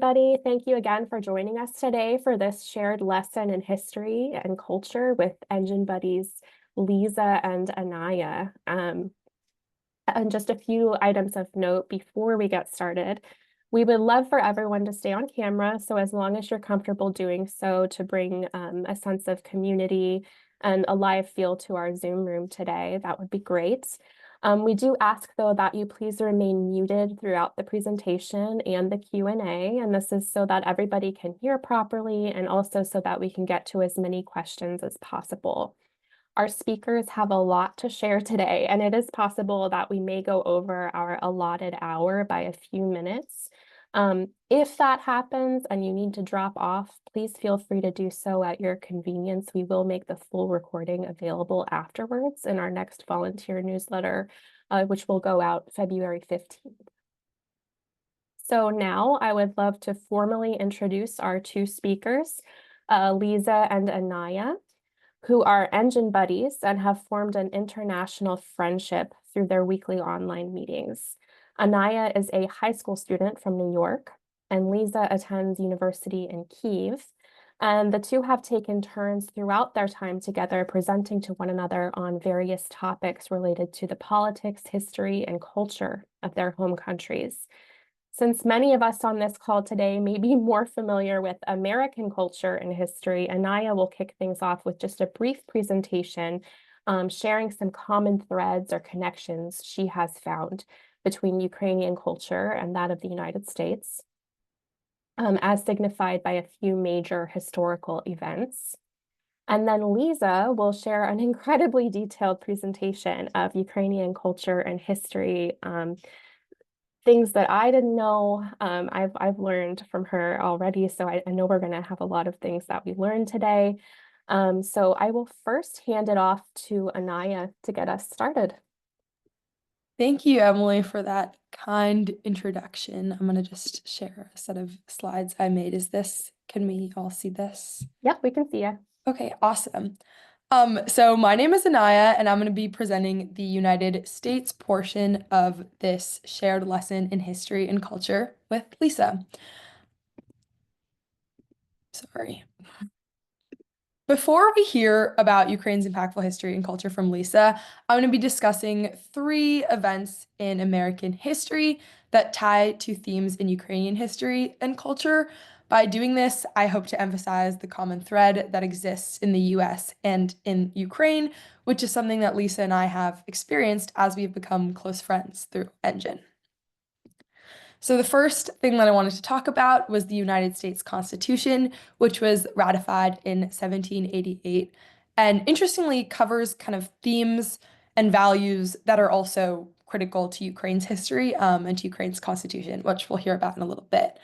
Everybody, thank you again for joining us today for this shared lesson in history and culture with Engine Buddies Liza and Anaya. And just a few items of note before we get started. We would love for everyone to stay on camera, so as long as you're comfortable doing so, to bring a sense of community and a live feel to our Zoom room today, that would be great. We do ask, though, that you please remain muted throughout the presentation and the Q&A, and this is so that everybody can hear properly and also so that we can get to as many questions as possible. Our speakers have a lot to share today, and it is possible that we may go over our allotted hour by a few minutes. If that happens and you need to drop off, please feel free to do so at your convenience. We will make the full recording available afterwards in our next volunteer newsletter, which will go out February 15th. So now I would love to formally introduce our two speakers, Liza and Anaya, who are engine buddies and have formed an international friendship through their weekly online meetings. Anaya is a high school student from New York, and Liza attends university in Kyiv. And the two have taken turns throughout their time together presenting to one another on various topics related to the politics, history, and culture of their home countries. Since many of us on this call today may be more familiar with American culture and history, Anaya will kick things off with just a brief presentation, sharing some common threads or connections she has found between Ukrainian culture and that of the United States, as signified by a few major historical events. And then Liza will share an incredibly detailed presentation of Ukrainian culture and history, things that I didn't know. I've learned from her already, so I know we're going to have a lot of things that we learned today. So I will first hand it off to Anaya to get us started. Thank you, Emily, for that kind introduction. I'm going to just share a set of slides I made. Can we all see this? Yep, we can see you. Okay, awesome. So my name is Anaya, and I'm going to be presenting the United States portion of this shared lesson in history and culture with Lisa. Sorry. Before we hear about Ukraine's impactful history and culture from Lisa, I'm going to be discussing three events in American history that tie to themes in Ukrainian history and culture. By doing this, I hope to emphasize the common thread that exists in the US and in Ukraine, which is something that Lisa and I have experienced as we've become close friends through Engine. So the first thing that I wanted to talk about was the United States Constitution, which was ratified in 1788, and interestingly covers kind of themes and values that are also critical to Ukraine's history and to Ukraine's constitution, which we'll hear about in a little bit.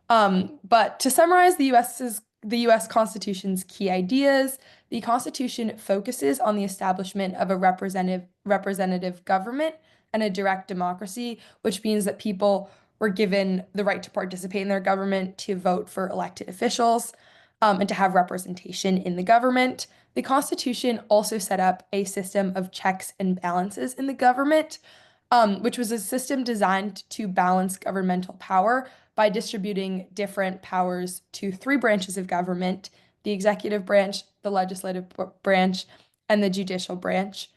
But to summarize the U.S. Constitution's key ideas, the Constitution focuses on the establishment of a representative government and a direct democracy, which means that people were given the right to participate in their government, to vote for elected officials, and to have representation in the government. The Constitution also set up a system of checks and balances in the government, which was a system designed to balance governmental power by distributing different powers to three branches of government: the executive branch, the legislative branch, and the judicial branch.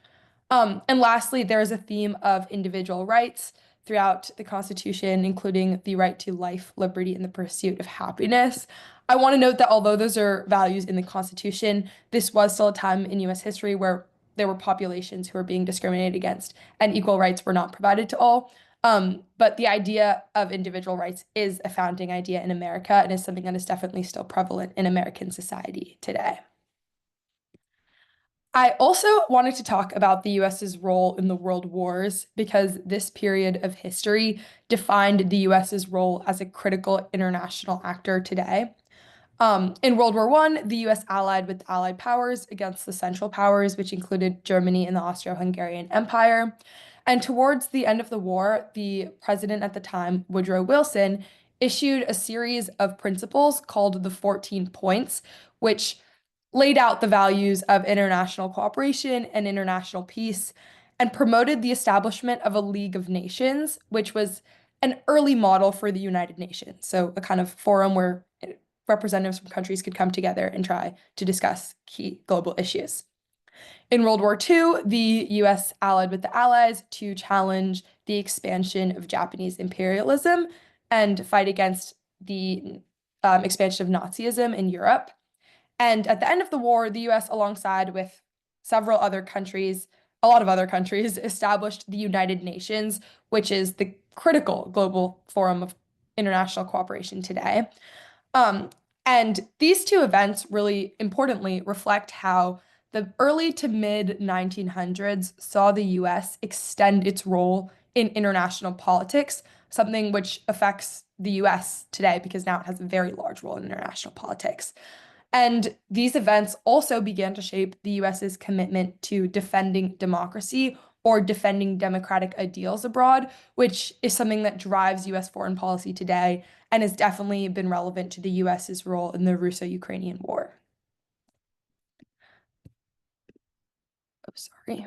And lastly, there is a theme of individual rights throughout the Constitution, including the right to life, liberty, and the pursuit of happiness. I want to note that although those are values in the Constitution, this was still a time in US history where there were populations who were being discriminated against and equal rights were not provided to all. But the idea of individual rights is a founding idea in America and is something that is definitely still prevalent in American society today. I also wanted to talk about the US's role in the World Wars because this period of history defined the US's role as a critical international actor today. In World War I, the US allied with the Allied powers against the Central Powers, which included Germany and the Austro-Hungarian Empire. And towards the end of the war, the president at the time, Woodrow Wilson, issued a series of principles called the 14 Points, which laid out the values of international cooperation and international peace, and promoted the establishment of a League of Nations, which was an early model for the United Nations. So a kind of forum where representatives from countries could come together and try to discuss key global issues. In World War II, the US allied with the Allies to challenge the expansion of Japanese imperialism and fight against the expansion of Nazism in Europe. And at the end of the war, the US, alongside with several other countries, a lot of other countries, established the United Nations, which is the critical global forum of international cooperation today. Um, and these two events really importantly reflect how the early to mid 1900s saw the US extend its role in international politics, something which affects the US today because now it has a very large role in international politics. And these events also began to shape the US's commitment to defending democracy or defending democratic ideals abroad, which is something that drives US foreign policy today and has definitely been relevant to the US's role in the Russo-Ukrainian War. Oh, sorry.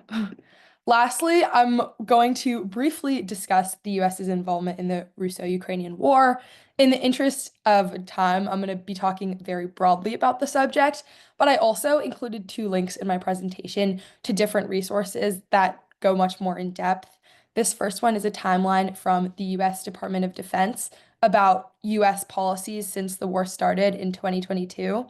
Lastly, I'm going to briefly discuss the US's involvement in the Russo-Ukrainian War. In the interest of time, I'm going to be talking very broadly about the subject, but I also included two links in my presentation to different resources that go much more in depth. This first one is a timeline from the US Department of Defense about US policies since the war started in 2022.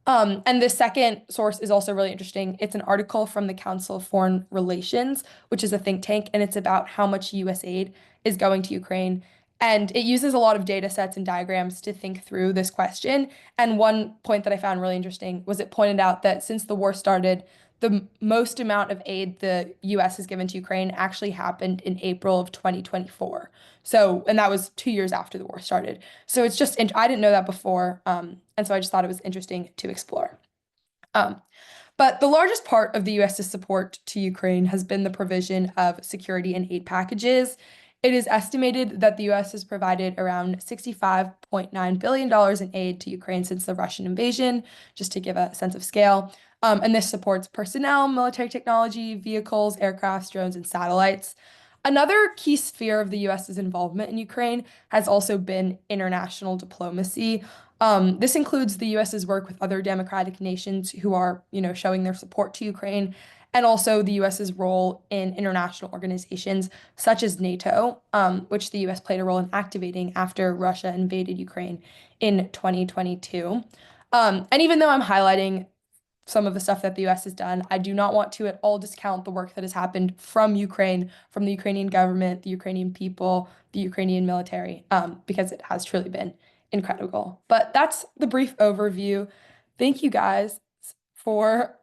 And the second source is also really interesting. It's an article from the Council of Foreign Relations, which is a think tank, and it's about how much US aid is going to Ukraine. And it uses a lot of data sets and diagrams to think through this question. And one point that I found really interesting was it pointed out that since the war started, the most amount of aid the US has given to Ukraine actually happened in April of 2024. So, and that was 2 years after the war started. So it's just, I didn't know that before. And so I just thought it was interesting to explore. Um, but the largest part of the US's support to Ukraine has been the provision of security and aid packages. It is estimated that the US has provided around $65.9 billion in aid to Ukraine since the Russian invasion, just to give a sense of scale. And this supports personnel, military technology, vehicles, aircrafts, drones, and satellites. Another key sphere of the US's involvement in Ukraine has also been international diplomacy. This includes the US's work with other democratic nations who are, showing their support to Ukraine, and also the US's role in international organizations such as NATO, which the US played a role in activating after Russia invaded Ukraine in 2022. And even though I'm highlighting some of the stuff that the US has done, I do not want to at all discount the work that has happened from Ukraine, from the Ukrainian government, the Ukrainian people, the Ukrainian military, because it has truly been incredible. But that's the brief overview. Thank you guys for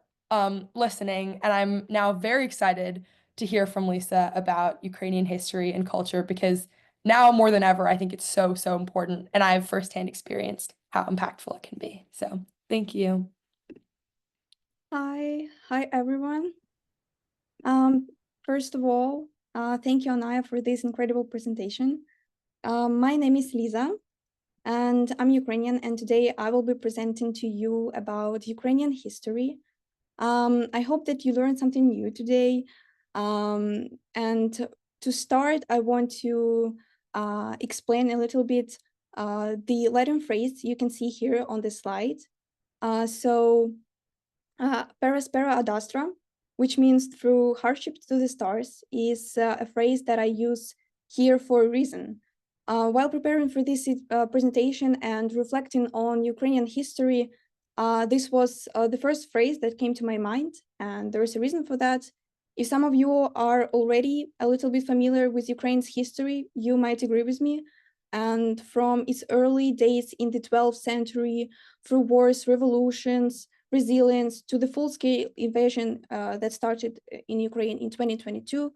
listening. And I'm now very excited to hear from Lisa about Ukrainian history and culture because now more than ever, I think it's so, so important. And I've firsthand experienced how impactful it can be. So thank you. Hi everyone. First of all, thank you, Anaya, for this incredible presentation. My name is Liza, and I'm Ukrainian, and today I will be presenting to you about Ukrainian history. I hope that you learned something new today. And to start, I want to explain a little bit the Latin phrase you can see here on the slide. Peraspera ad astra, which means through hardship to the stars, is a phrase that I use here for a reason. While preparing for this presentation and reflecting on Ukrainian history, this was the first phrase that came to my mind, and there is a reason for that. If some of you are already a little bit familiar with Ukraine's history, you might agree with me. And from its early days in the 12th century, through wars, revolutions, resilience to the full-scale invasion that started in Ukraine in 2022,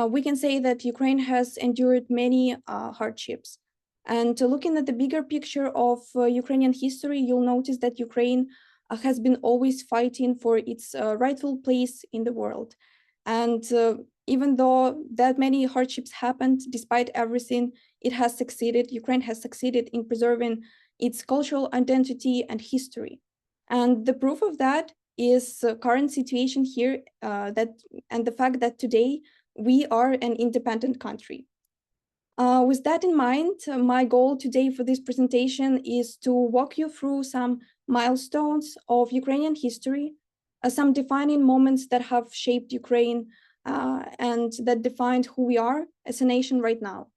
we can say that Ukraine has endured many hardships. And looking at the bigger picture of Ukrainian history, you'll notice that Ukraine has been always fighting for its rightful place in the world. And even though that many hardships happened, despite everything, it has succeeded. Ukraine has succeeded in preserving its cultural identity and history. And the proof of that is current situation here, and the fact that today we are an independent country. With that in mind, my goal today for this presentation is to walk you through some milestones of Ukrainian history, some defining moments that have shaped Ukraine and that defined who we are as a nation right now.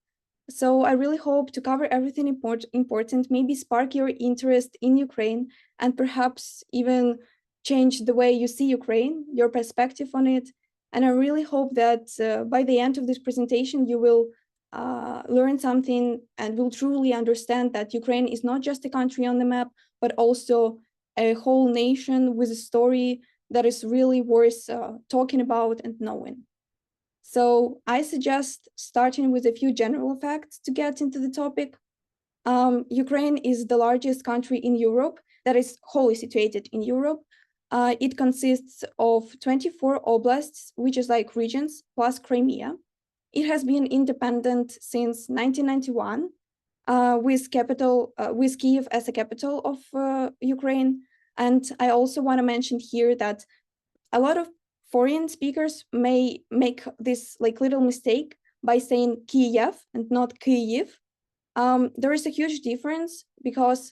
So I really hope to cover everything important, maybe spark your interest in Ukraine, and perhaps even change the way you see Ukraine, your perspective on it. And I really hope that by the end of this presentation, you will learn something and will truly understand that Ukraine is not just a country on the map, but also a whole nation with a story that is really worth talking about and knowing. So I suggest starting with a few general facts to get into the topic. Ukraine is the largest country in Europe that is wholly situated in Europe. It consists of 24 oblasts, which is like regions, plus Crimea. It has been independent since 1991, with Kiev as a capital of Ukraine. And I also want to mention here that a lot of foreign speakers may make this like little mistake by saying Kiev and not Kyiv. There is a huge difference because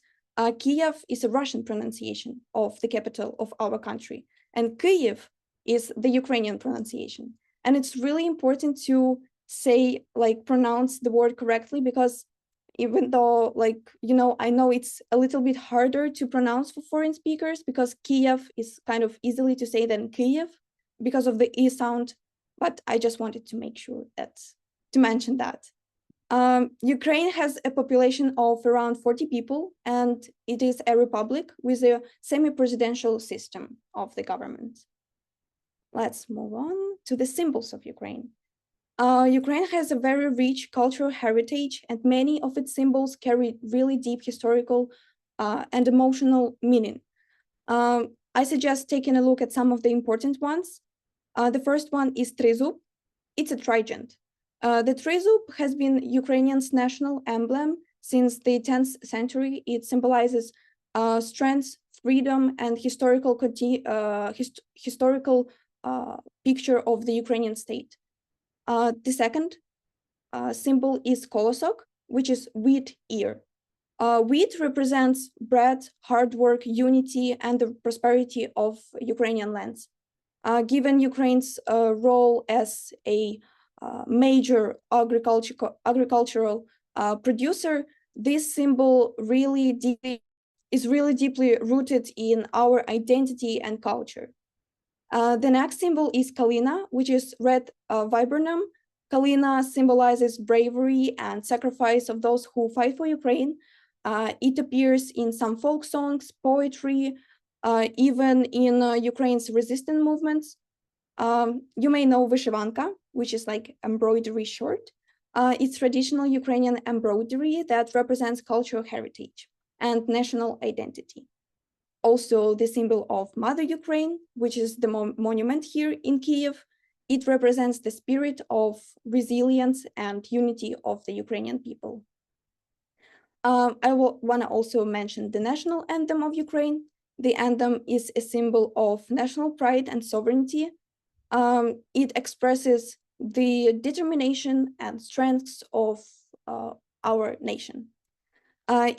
Kiev is a Russian pronunciation of the capital of our country, and Kyiv is the Ukrainian pronunciation. And it's really important to say, like, pronounce the word correctly, because even though, like, I know it's a little bit harder to pronounce for foreign speakers because Kiev is kind of easily to say than Kyiv because of the E sound, but I just wanted to make sure to mention that. Ukraine has a population of around 40 people, and it is a republic with a semi-presidential system of the government. Let's move on to the symbols of Ukraine. Ukraine has a very rich cultural heritage, and many of its symbols carry really deep historical and emotional meaning. I suggest taking a look at some of the important ones. The first one is Trezub. It's a trident. The Trezub has been Ukrainian's national emblem since the 10th century. It symbolizes strength, freedom, and historical picture of the Ukrainian state. The second symbol is Kolosok, which is wheat ear. Wheat represents bread, hard work, unity, and the prosperity of Ukrainian lands. Given Ukraine's role as a major agricultural producer, this symbol is really deeply rooted in our identity and culture. The next symbol is Kalina, which is red viburnum. Kalina symbolizes bravery and sacrifice of those who fight for Ukraine. It appears in some folk songs, poetry, even in Ukraine's resistance movements. You may know Vyshivanka, which is like embroidery shirt. It's traditional Ukrainian embroidery that represents cultural heritage and national identity. Also, the symbol of Mother Ukraine, which is the monument here in Kiev. It represents the spirit of resilience and unity of the Ukrainian people. I want to also mention the national anthem of Ukraine. The anthem is a symbol of national pride and sovereignty. It expresses the determination and strengths of our nation.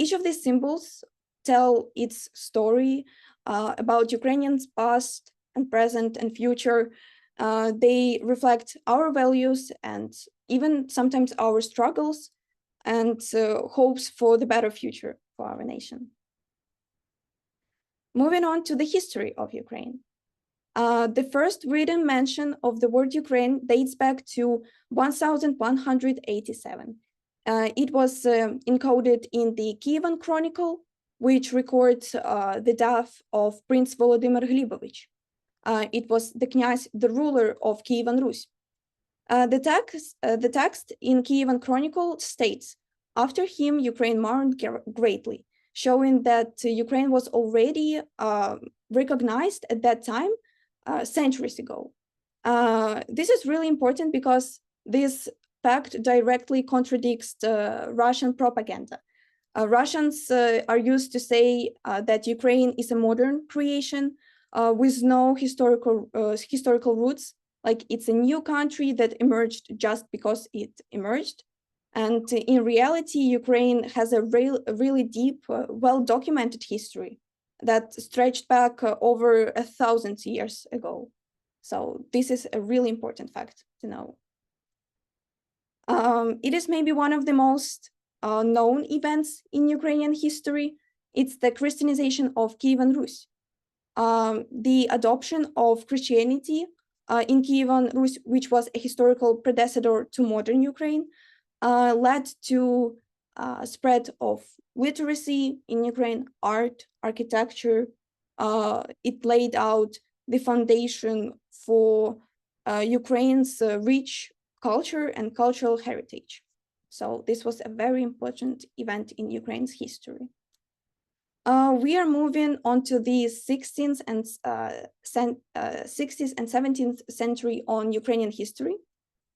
Each of these symbols tell its story about Ukrainians' past and present and future. They reflect our values and even sometimes our struggles and hopes for the better future for our nation. Moving on to the history of Ukraine. The first written mention of the word Ukraine dates back to 1187. It was encoded in the Kievan Chronicle, which records the death of Prince Volodymyr Glebovich. It was the ruler of Kievan Rus. The text in Kievan Chronicle states, after him, Ukraine mourned greatly, showing that Ukraine was already recognized at that time, centuries ago. This is really important because this fact directly contradicts the Russian propaganda. Russians are used to say that Ukraine is a modern creation with no historical roots, like it's a new country that emerged just because it emerged. And in reality, Ukraine has a really deep, well-documented history that stretched back over 1,000 years ago. So this is a really important fact to know. It is maybe one of the most known events in Ukrainian history. It's the Christianization of Kievan Rus. The adoption of Christianity in Kievan Rus, which was a historical predecessor to modern Ukraine, led to spread of literacy in Ukraine, art, architecture. It laid out the foundation for Ukraine's rich culture and cultural heritage. So this was a very important event in Ukraine's history. We are moving on to the 16th and 17th century on Ukrainian history,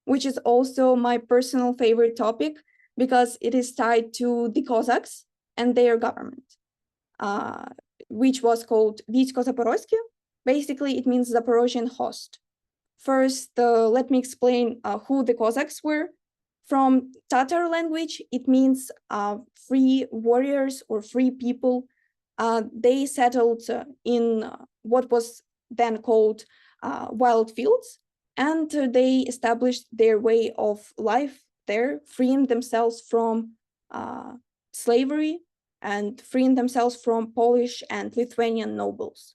which is also my personal favorite topic because it is tied to the Cossacks and their government, which was called Vійсько Запорозьке. Basically, it means Zaporozhian host. First, let me explain who the Cossacks were. From Tatar language, it means free warriors or free people. They settled in what was then called wild fields, and they established their way of life there, freeing themselves from slavery and freeing themselves from Polish and Lithuanian nobles.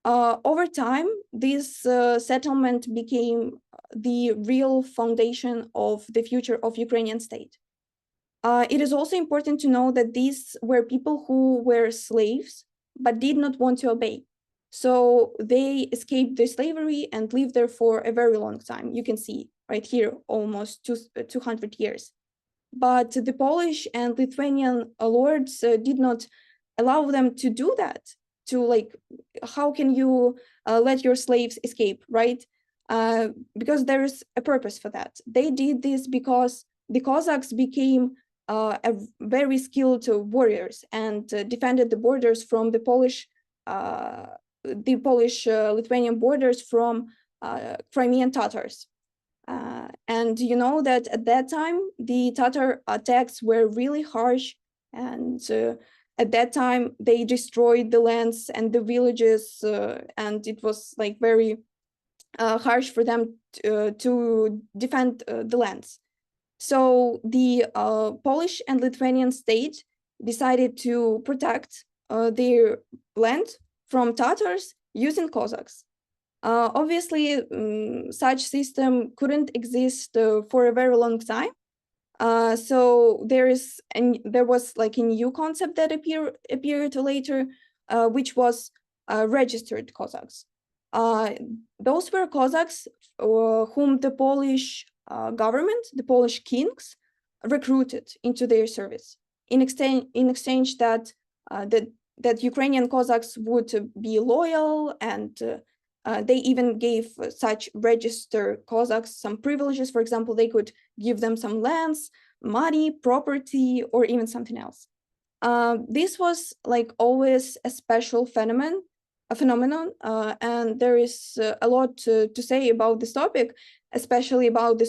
Over time, this settlement became the real foundation of the future of Ukrainian state. It is also important to know that these were people who were slaves, but did not want to obey. So they escaped the slavery and lived there for a very long time. You can see right here, almost 200 years. But the Polish and Lithuanian lords did not allow them to do that. To like, how can you let your slaves escape, right? Because there is a purpose for that. They did this because the Cossacks became a very skilled warriors and defended the borders from the Polish-Lithuanian borders from Crimean Tatars. And you know that at that time, the Tatar attacks were really harsh, and at that time, they destroyed the lands and the villages, and it was like very harsh for them to defend the lands. So the Polish and Lithuanian state decided to protect their land from Tatars using Cossacks. Obviously, such system couldn't exist for a very long time. So there was like a new concept that appeared later, which was registered Cossacks. Those were Cossacks whom the Polish government, the Polish kings, recruited into their service in exchange that that Ukrainian Cossacks would be loyal, and they even gave such registered Cossacks some privileges. For example, they could give them some lands, money, property, or even something else. This was like always a special phenomenon, and there is a lot to say about this topic, especially about the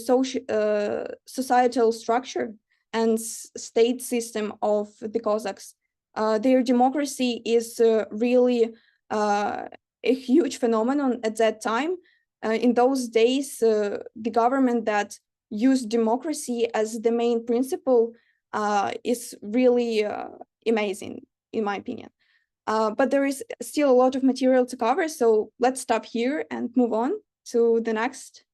societal structure and state system of the Cossacks. Their democracy is really a huge phenomenon at that time. In those days, the government that used democracy as the main principle is really amazing, in my opinion. But there is still a lot of material to cover, so let's stop here and move on to the next.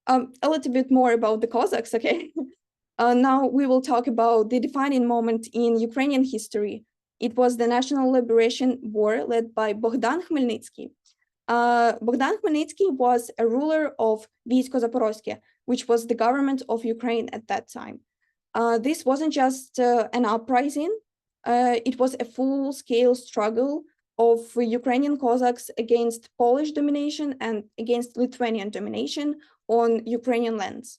A little bit more about the Cossacks, okay? Now we will talk about the defining moment in Ukrainian history. It was the National Liberation War led by Bogdan Khmelnytsky. Bogdan Khmelnytsky was a ruler of Vійсько Запорозьке, which was the government of Ukraine at that time. This wasn't just an uprising, it was a full-scale struggle of Ukrainian Cossacks against Polish domination and against Lithuanian domination on Ukrainian lands.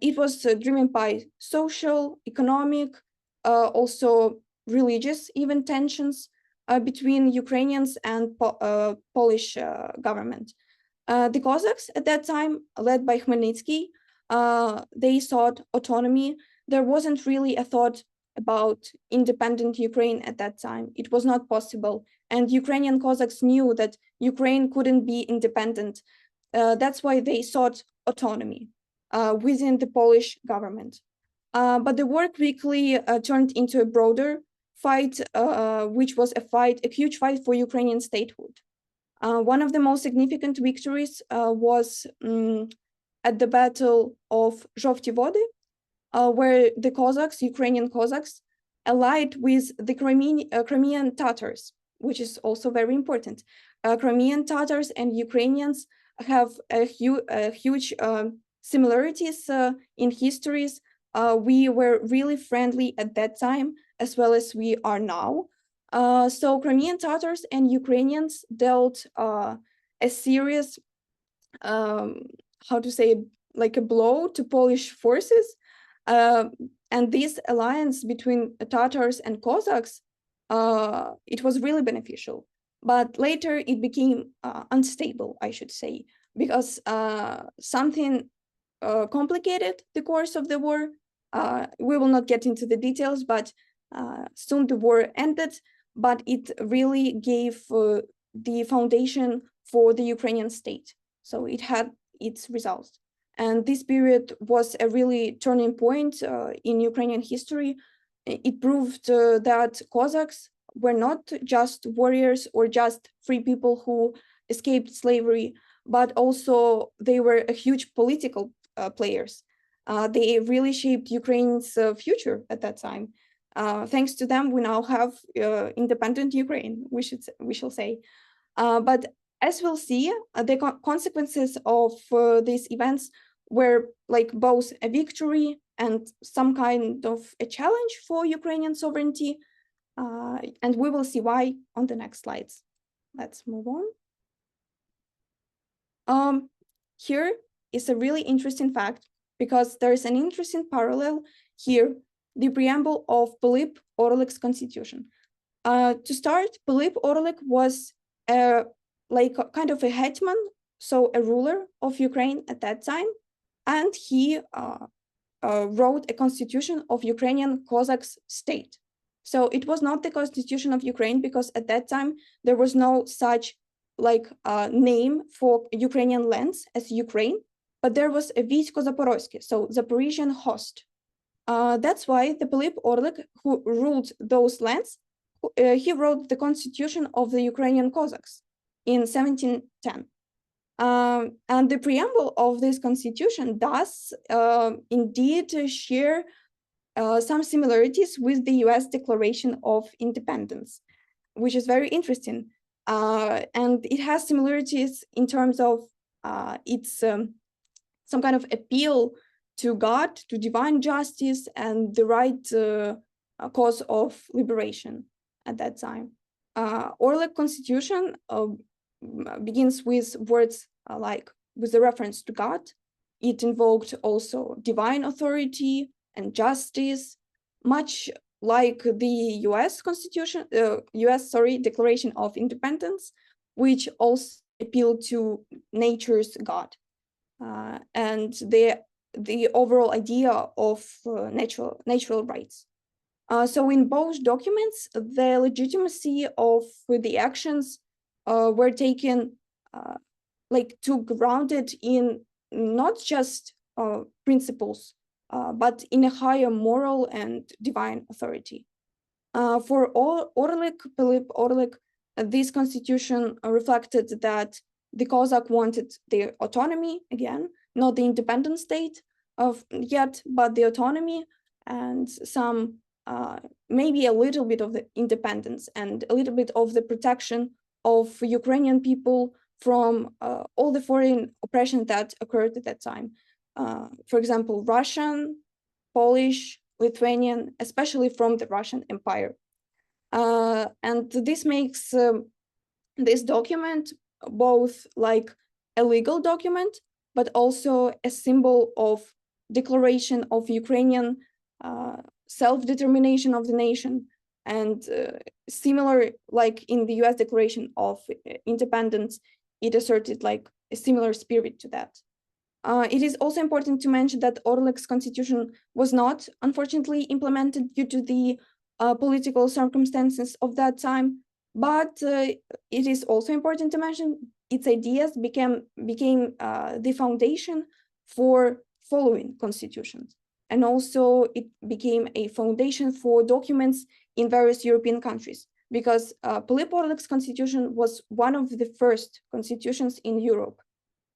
It was driven by social, economic, also religious even tensions between Ukrainians and Polish government. The Cossacks at that time, led by Khmelnytsky, they sought autonomy. There wasn't really a thought about independent Ukraine at that time. It was not possible. And Ukrainian Cossacks knew that Ukraine couldn't be independent. That's why they sought autonomy within the Polish government. But the war quickly turned into a broader fight, which was a huge fight for Ukrainian statehood. One of the most significant victories was at the Battle of Zhovty Vody, where the Cossacks, Ukrainian Cossacks, allied with the Crimean Tatars, which is also very important. Crimean Tatars and Ukrainians have a huge similarities in histories. We were really friendly at that time, as well as we are now. So Crimean Tatars and Ukrainians dealt a serious, how to say, like a blow to Polish forces. And this alliance between Tatars and Cossacks, it was really beneficial. But later it became unstable, I should say, because something complicated the course of the war. We will not get into the details, but soon the war ended, but it really gave the foundation for the Ukrainian state. So it had its results. And this period was a really turning point in Ukrainian history. It proved that Cossacks were not just warriors or just free people who escaped slavery, but also they were a huge political players. They really shaped Ukraine's future at that time. Thanks to them, we now have independent Ukraine, we shall say. But as we'll see, the consequences of these events were like both a victory and some kind of a challenge for Ukrainian sovereignty. And we will see why on the next slides. Let's move on. Here is a really interesting fact, because there is an interesting parallel here, the preamble of Pylip Orlik's constitution. To start, Pylip Orlik was like kind of a hetman, so a ruler of Ukraine at that time, and he wrote a constitution of Ukrainian Cossacks state. So it was not the constitution of Ukraine, because at that time there was no such like name for Ukrainian lands as Ukraine, but there was a Vійсько Запорозьке, so Zaporozhian host. That's why the Pylip Orlik, who ruled those lands, he wrote the constitution of the Ukrainian Cossacks in 1710. And the preamble of this constitution does indeed share some similarities with the US Declaration of Independence, which is very interesting. And it has similarities in terms of its some kind of appeal to God, to divine justice, and the right cause of liberation at that time. Orlik constitution begins with words like with the reference to God. It invoked also divine authority and justice, much like the US Constitution, Declaration of Independence, which also appealed to nature's God and the overall idea of natural rights. So in both documents, the legitimacy of the actions were taken like to grounded in not just principles, but in a higher moral and divine authority. For Pylip Orlik, this constitution reflected that the Cossack wanted their autonomy again, not the independent state of yet, but the autonomy and some maybe a little bit of the independence and a little bit of the protection of Ukrainian people from all the foreign oppression that occurred at that time. For example, Russian, Polish, Lithuanian, especially from the Russian Empire. And this makes this document both like a legal document, but also a symbol of declaration of Ukrainian self-determination of the nation, and similar like in the US Declaration of Independence, it asserted like a similar spirit to that. It is also important to mention that Orlik's constitution was not, unfortunately, implemented due to the political circumstances of that time. But it is also important to mention its ideas became the foundation for following constitutions. And also it became a foundation for documents in various European countries, because Philip Orlik's constitution was one of the first constitutions in Europe,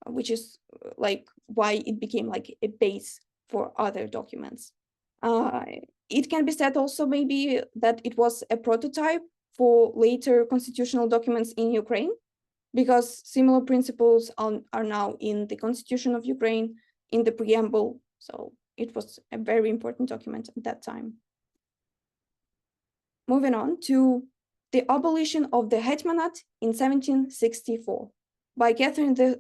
which is like why it became like a base for other documents. It can be said also maybe that it was a prototype for later constitutional documents in Ukraine, because similar principles are now in the Constitution of Ukraine, in the preamble. So it was a very important document at that time. Moving on to the abolition of the Hetmanate in 1764 by Catherine II.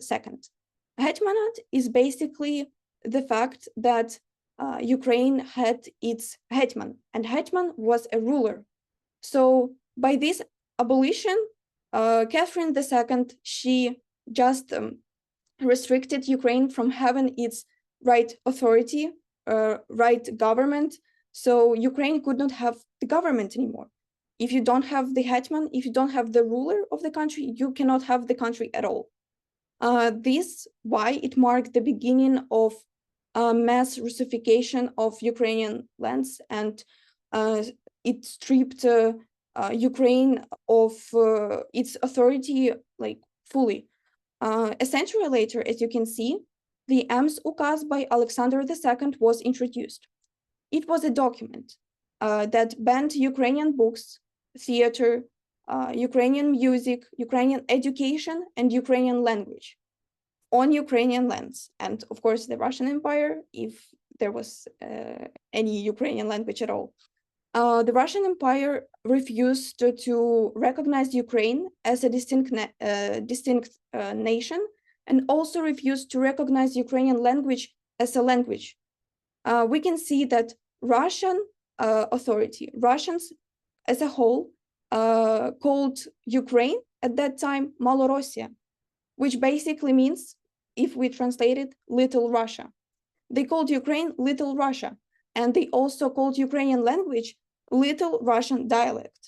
Hetmanate is basically the fact that Ukraine had its hetman, and hetman was a ruler. So by this abolition, Catherine II, she just restricted Ukraine from having its right authority, right government. So Ukraine could not have the government anymore. If you don't have the hetman, if you don't have the ruler of the country, you cannot have the country at all. This why it marked the beginning of mass Russification of Ukrainian lands, and it stripped Ukraine of its authority like fully. A century later, as you can see, the Ems Ukaz by Alexander II was introduced. It was a document that banned Ukrainian books, theater, Ukrainian music, Ukrainian education, and Ukrainian language on Ukrainian lands. And of course, the Russian Empire, if there was any Ukrainian language at all. The Russian Empire refused to recognize Ukraine as a distinct nation, and also refused to recognize Ukrainian language as a language. We can see that Russian authority, Russians as a whole, called Ukraine at that time Malorossia, which basically means, if we translate it, Little Russia. They called Ukraine Little Russia, and they also called Ukrainian language Little Russian dialect.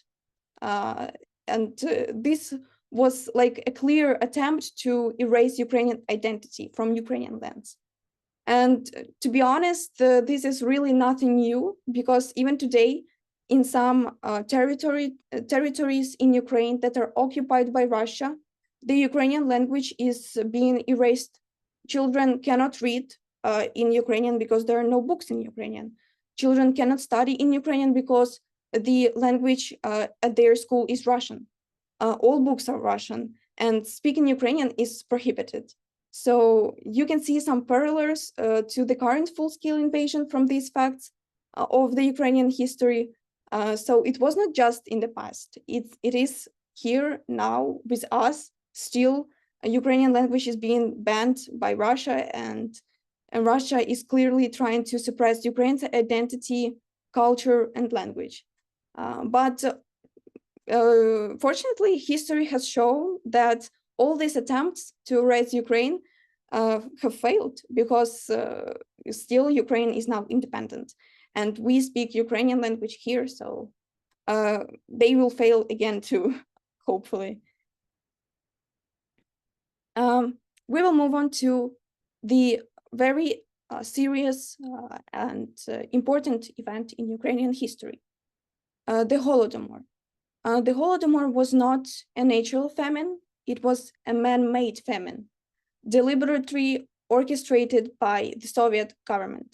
This was like a clear attempt to erase Ukrainian identity from Ukrainian lands. And to be honest, this is really nothing new, because even today, in some territories in Ukraine that are occupied by Russia, the Ukrainian language is being erased. Children cannot read in Ukrainian because there are no books in Ukrainian. Children cannot study in Ukrainian because the language at their school is Russian. All books are Russian, and speaking Ukrainian is prohibited. So you can see some parallels to the current full-scale invasion from these facts of the Ukrainian history. So it was not just in the past. It is here now with us. Still, Ukrainian language is being banned by Russia, and Russia is clearly trying to suppress Ukraine's identity, culture, and language. But fortunately, history has shown that all these attempts to erase Ukraine have failed, because still Ukraine is now independent, and we speak Ukrainian language here, so they will fail again too, hopefully. We will move on to the very serious and important event in Ukrainian history, the Holodomor. The Holodomor was not a natural famine, it was a man-made famine, deliberately orchestrated by the Soviet government.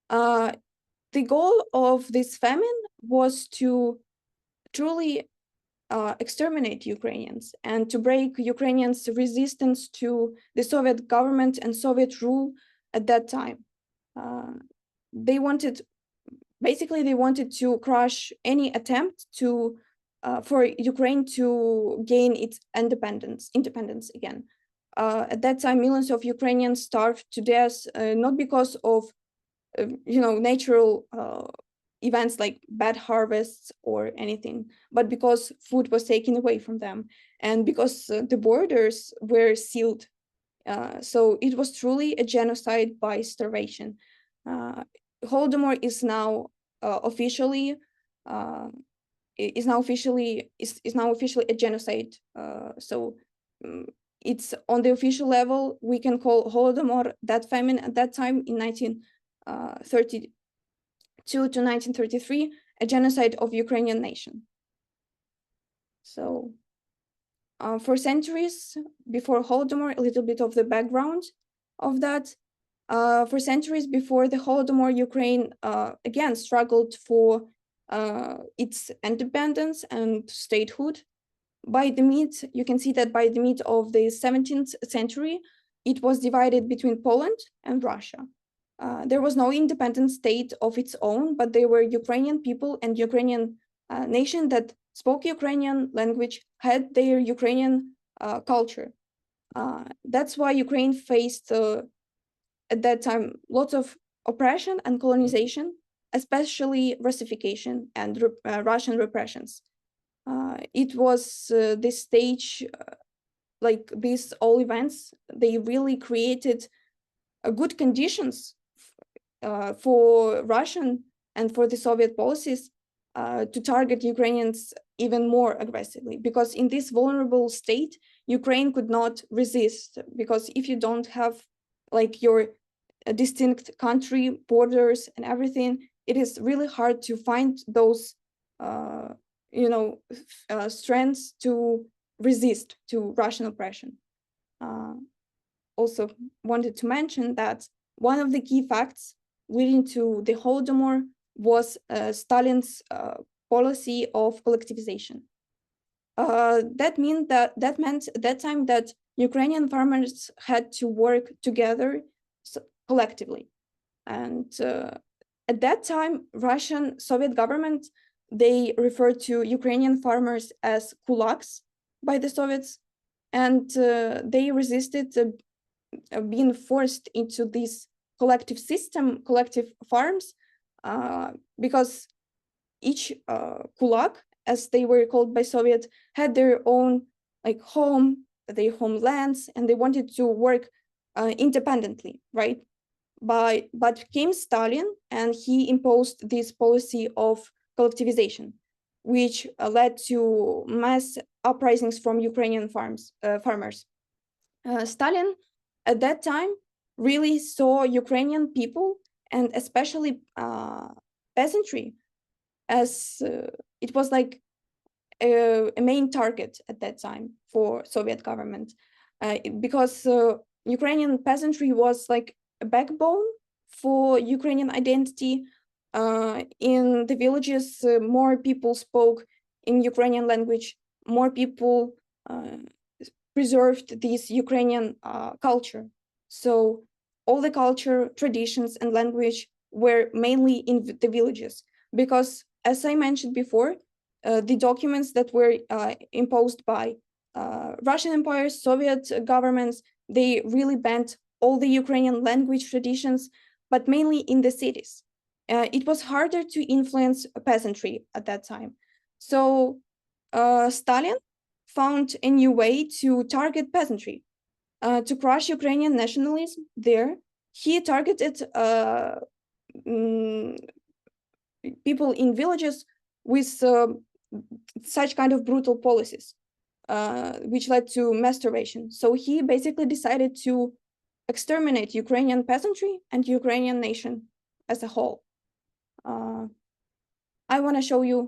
The goal of this famine was to truly exterminate Ukrainians and to break Ukrainians' resistance to the Soviet government and Soviet rule at that time. They wanted to crush any attempt to for Ukraine to gain its independence again. At that time, millions of Ukrainians starved to death, not because of natural events like bad harvests or anything, but because food was taken away from them, and because the borders were sealed So it was truly a genocide by starvation. Holodomor is now officially a genocide. So it's on the official level. We can call Holodomor, that famine at that time in 1932 to 1933, a genocide of Ukrainian nation. So for centuries before Holodomor, a little bit of the background of that. For centuries before the Holodomor, Ukraine again struggled for its independence and statehood. You can see that by the mid of the 17th century, it was divided between Poland and Russia. There was no independent state of its own, but they were Ukrainian people and Ukrainian nation that spoke Ukrainian language, had their Ukrainian culture. That's why Ukraine faced at that time lots of oppression and colonization, especially Russification and Russian repressions. It was this stage, like these all events, they really created good conditions for Russian and for the Soviet policies to target Ukrainians even more aggressively, because in this vulnerable state, Ukraine could not resist, because if you don't have like your distinct country, borders and everything, it is really hard to find those strengths to resist to Russian oppression. Also wanted to mention that one of the key facts leading to the Holodomor was Stalin's policy of collectivization. That meant at that time that Ukrainian farmers had to work together collectively. And at that time, Russian Soviet government, they referred to Ukrainian farmers as kulaks by the Soviets, and they resisted being forced into this collective system, collective farms, because each kulak, as they were called by Soviet, had their own like home, their homelands, and they wanted to work independently, right? But came Stalin, and he imposed this policy of collectivization, which led to mass uprisings from Ukrainian farmers. Stalin, at that time, really saw Ukrainian people, and especially peasantry, as it was like a main target at that time for Soviet government, because Ukrainian peasantry was like a backbone for Ukrainian identity. In the villages, more people spoke in Ukrainian language, more people preserved this Ukrainian culture. So all the culture, traditions, and language were mainly in the villages, because as I mentioned before, the documents that were imposed by Russian Empire, Soviet governments, they really banned all the Ukrainian language traditions, but mainly in the cities. It was harder to influence peasantry at that time. So Stalin found a new way to target peasantry, to crush Ukrainian nationalism there. He targeted people in villages with such kind of brutal policies, which led to mass starvation. So he basically decided to exterminate Ukrainian peasantry and Ukrainian nation as a whole. I want to show you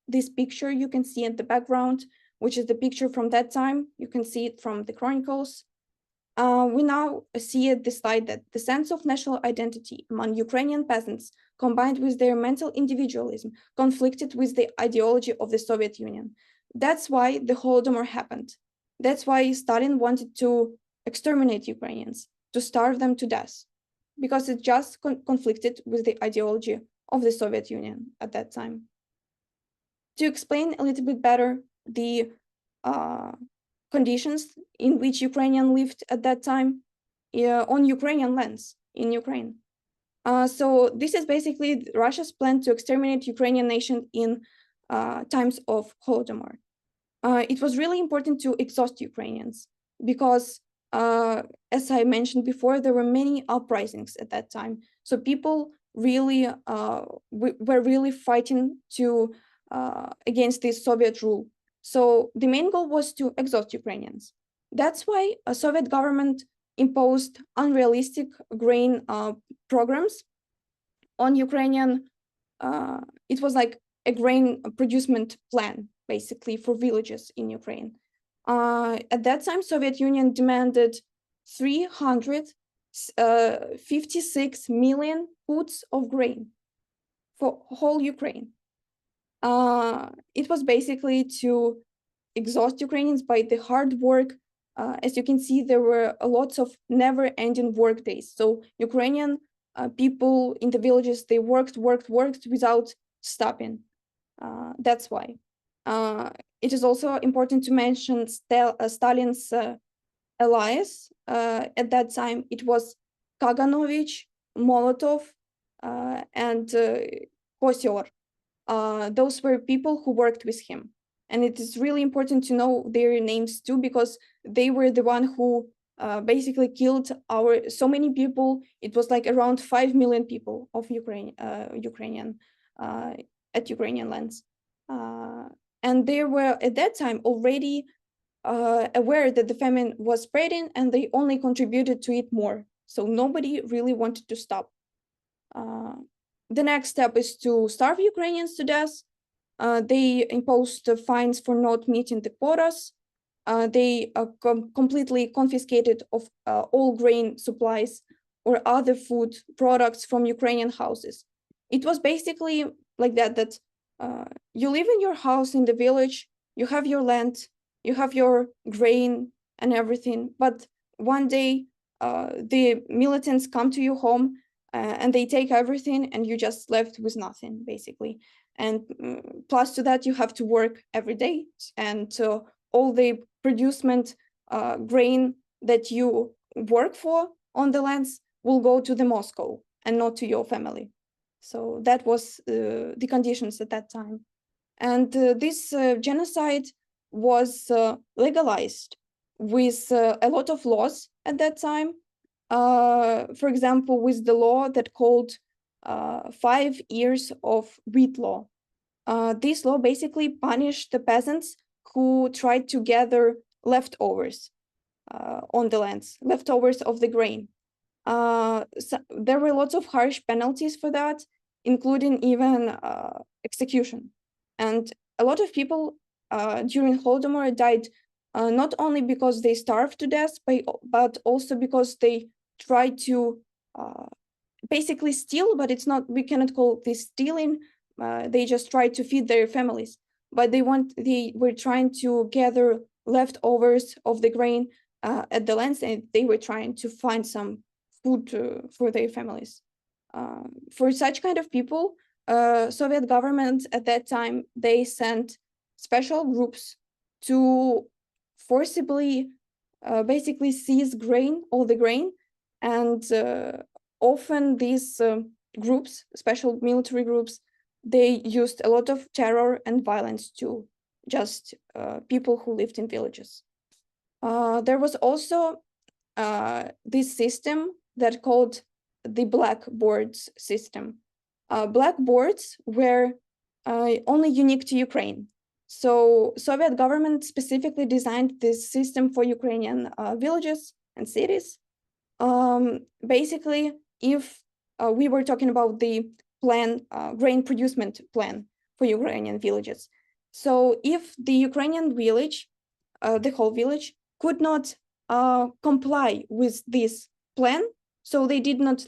this picture you can see in the background, which is the picture from that time. You can see it from the chronicles. We now see at this slide that the sense of national identity among Ukrainian peasants, combined with their mental individualism, conflicted with the ideology of the Soviet Union. That's why the Holodomor happened. That's why Stalin wanted to exterminate Ukrainians, to starve them to death, because it just conflicted with the ideology of the Soviet Union at that time. To explain a little bit better the conditions in which Ukrainians lived at that time on Ukrainian lands in Ukraine. So this is basically Russia's plan to exterminate Ukrainian nation in times of Holodomor. It was really important to exhaust Ukrainians, because as I mentioned before, there were many uprisings at that time. So people really were really fighting to against this Soviet rule. So the main goal was to exhaust Ukrainians. That's why a Soviet government imposed unrealistic grain programs on Ukrainian. It was like a grain producement plan, basically, for villages in Ukraine. At that time, Soviet Union demanded 356 million poods of grain for whole Ukraine. It was basically to exhaust Ukrainians by the hard work. As you can see, there were lots of never-ending work days. So Ukrainian people in the villages, they worked without stopping. That's why. It is also important to mention Stalin's allies. At that time, it was Kaganovich, Molotov, and Kosyor. Those were people who worked with him. And it is really important to know their names too, because they were the one who basically killed so many people. It was like around 5 million people of Ukrainian at Ukrainian lands. And they were at that time already aware that the famine was spreading, and they only contributed to it more. So nobody really wanted to stop. The next step is to starve Ukrainians to death. They imposed fines for not meeting the quotas. They completely confiscated of all grain supplies or other food products from Ukrainian houses. It was basically like that you live in your house in the village, you have your land, you have your grain and everything, but one day the militants come to your home and they take everything, and you just left with nothing, basically. And plus to that, you have to work every day, and all the producement grain that you work for on the lands will go to the Moscow and not to your family. So that was the conditions at that time. And this genocide was legalized with a lot of laws at that time. For example, with the law that called 5 years of wheat law. This law basically punished the peasants who tried to gather leftovers on the lands, leftovers of the grain. So there were lots of harsh penalties for that, including even execution. And a lot of people during Holodomor died not only because they starved to death, but also because they tried to basically steal, but it's not, we cannot call this stealing. They just tried to feed their families, but they were trying to gather leftovers of the grain at the lands, and they were trying to find some food for their families. For such kind of people, Soviet government at that time, they sent special groups to forcibly basically seize all the grain, and often these groups, special military groups, they used a lot of terror and violence to just people who lived in villages. There was also this system that called the blackboards system. Blackboards were only unique to Ukraine. So Soviet government specifically designed this system for Ukrainian villages and cities. Basically, if we were talking about the plan, grain producement plan for Ukrainian villages. So if the Ukrainian village, the whole village, could not comply with this plan, so they did not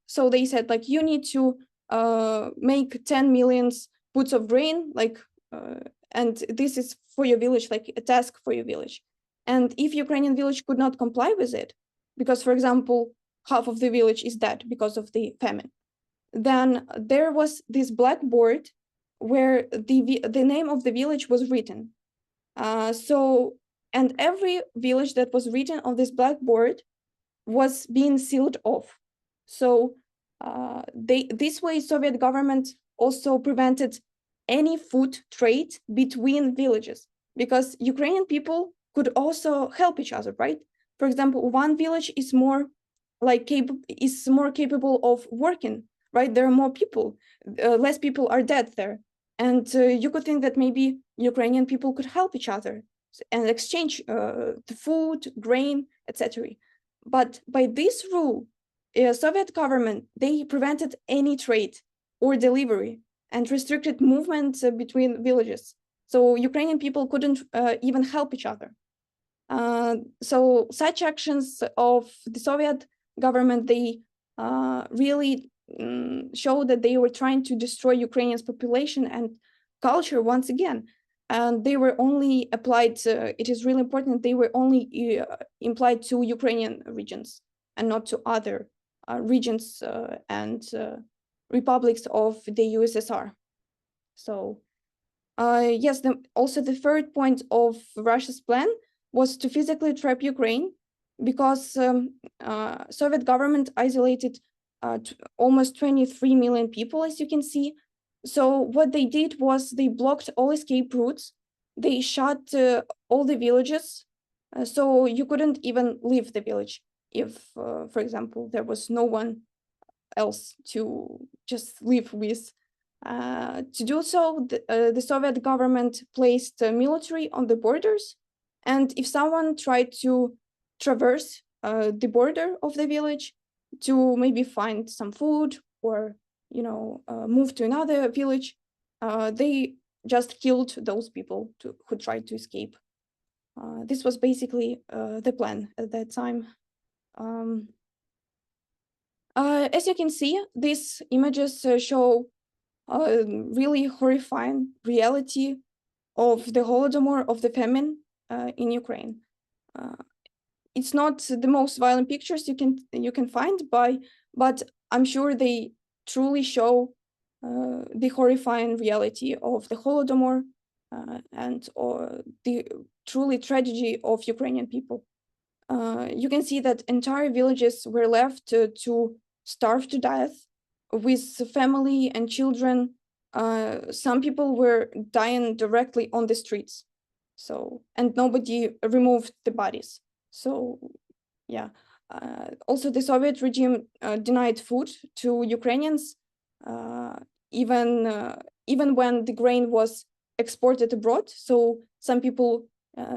so they said you need to make 10 million poods of grain, and this is for your village, a task for your village. And if Ukrainian village could not comply with it, because, for example, half of the village is dead because of the famine, then there was this blackboard where the name of the village was written. And every village that was written on this blackboard was being sealed off. So this way, Soviet government also prevented any food trade between villages, because Ukrainian people could also help each other, right? For example, one village is more capable of working, right? There are more people, less people are dead there. And you could think that maybe Ukrainian people could help each other and exchange the food, grain, etc. But by this rule, Soviet government, they prevented any trade or delivery and restricted movement between villages. So Ukrainian people couldn't even help each other. So such actions of the Soviet government, they really show that they were trying to destroy Ukrainians' population and culture once again. And they were only applied, it is really important, they were only applied to Ukrainian regions and not to other regions and republics of the USSR. So yes, also the third point of Russia's plan was to physically trap Ukraine, because Soviet government isolated almost 23 million people, as you can see. So what they did was they blocked all escape routes. They shut all the villages, so you couldn't even leave the village if, for example, there was no one else to just live with. To do so, the Soviet government placed military on the borders, and if someone tried to traverse the border of the village to maybe find some food or move to another village, they just killed those people who tried to escape. This was basically the plan at that time. As you can see, these images show really horrifying reality of the Holodomor, of the famine in Ukraine. It's not the most violent pictures you can find, but I'm sure they truly show the horrifying reality of the Holodomor and the truly tragedy of Ukrainian people. You can see that entire villages were left to starve to death with family and children. Some people were dying directly on the streets. So, and nobody removed the bodies. So, yeah. Also, the Soviet regime denied food to Ukrainians, even when the grain was exported abroad. So some people,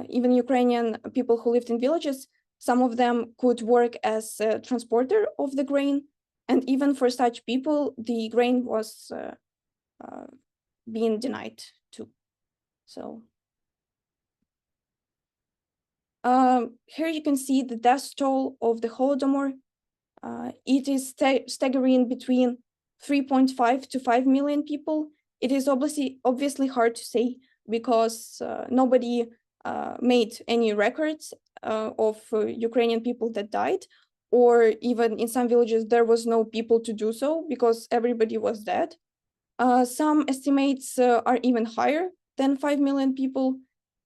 even Ukrainian people who lived in villages, some of them could work as a transporter of the grain. And even for such people, the grain was being denied too. So here you can see the death toll of the Holodomor. It is staggering between 3.5 to 5 million people. It is obviously hard to say because nobody made any records of Ukrainian people that died, or even in some villages there was no people to do so because everybody was dead. Some estimates are even higher than 5 million people,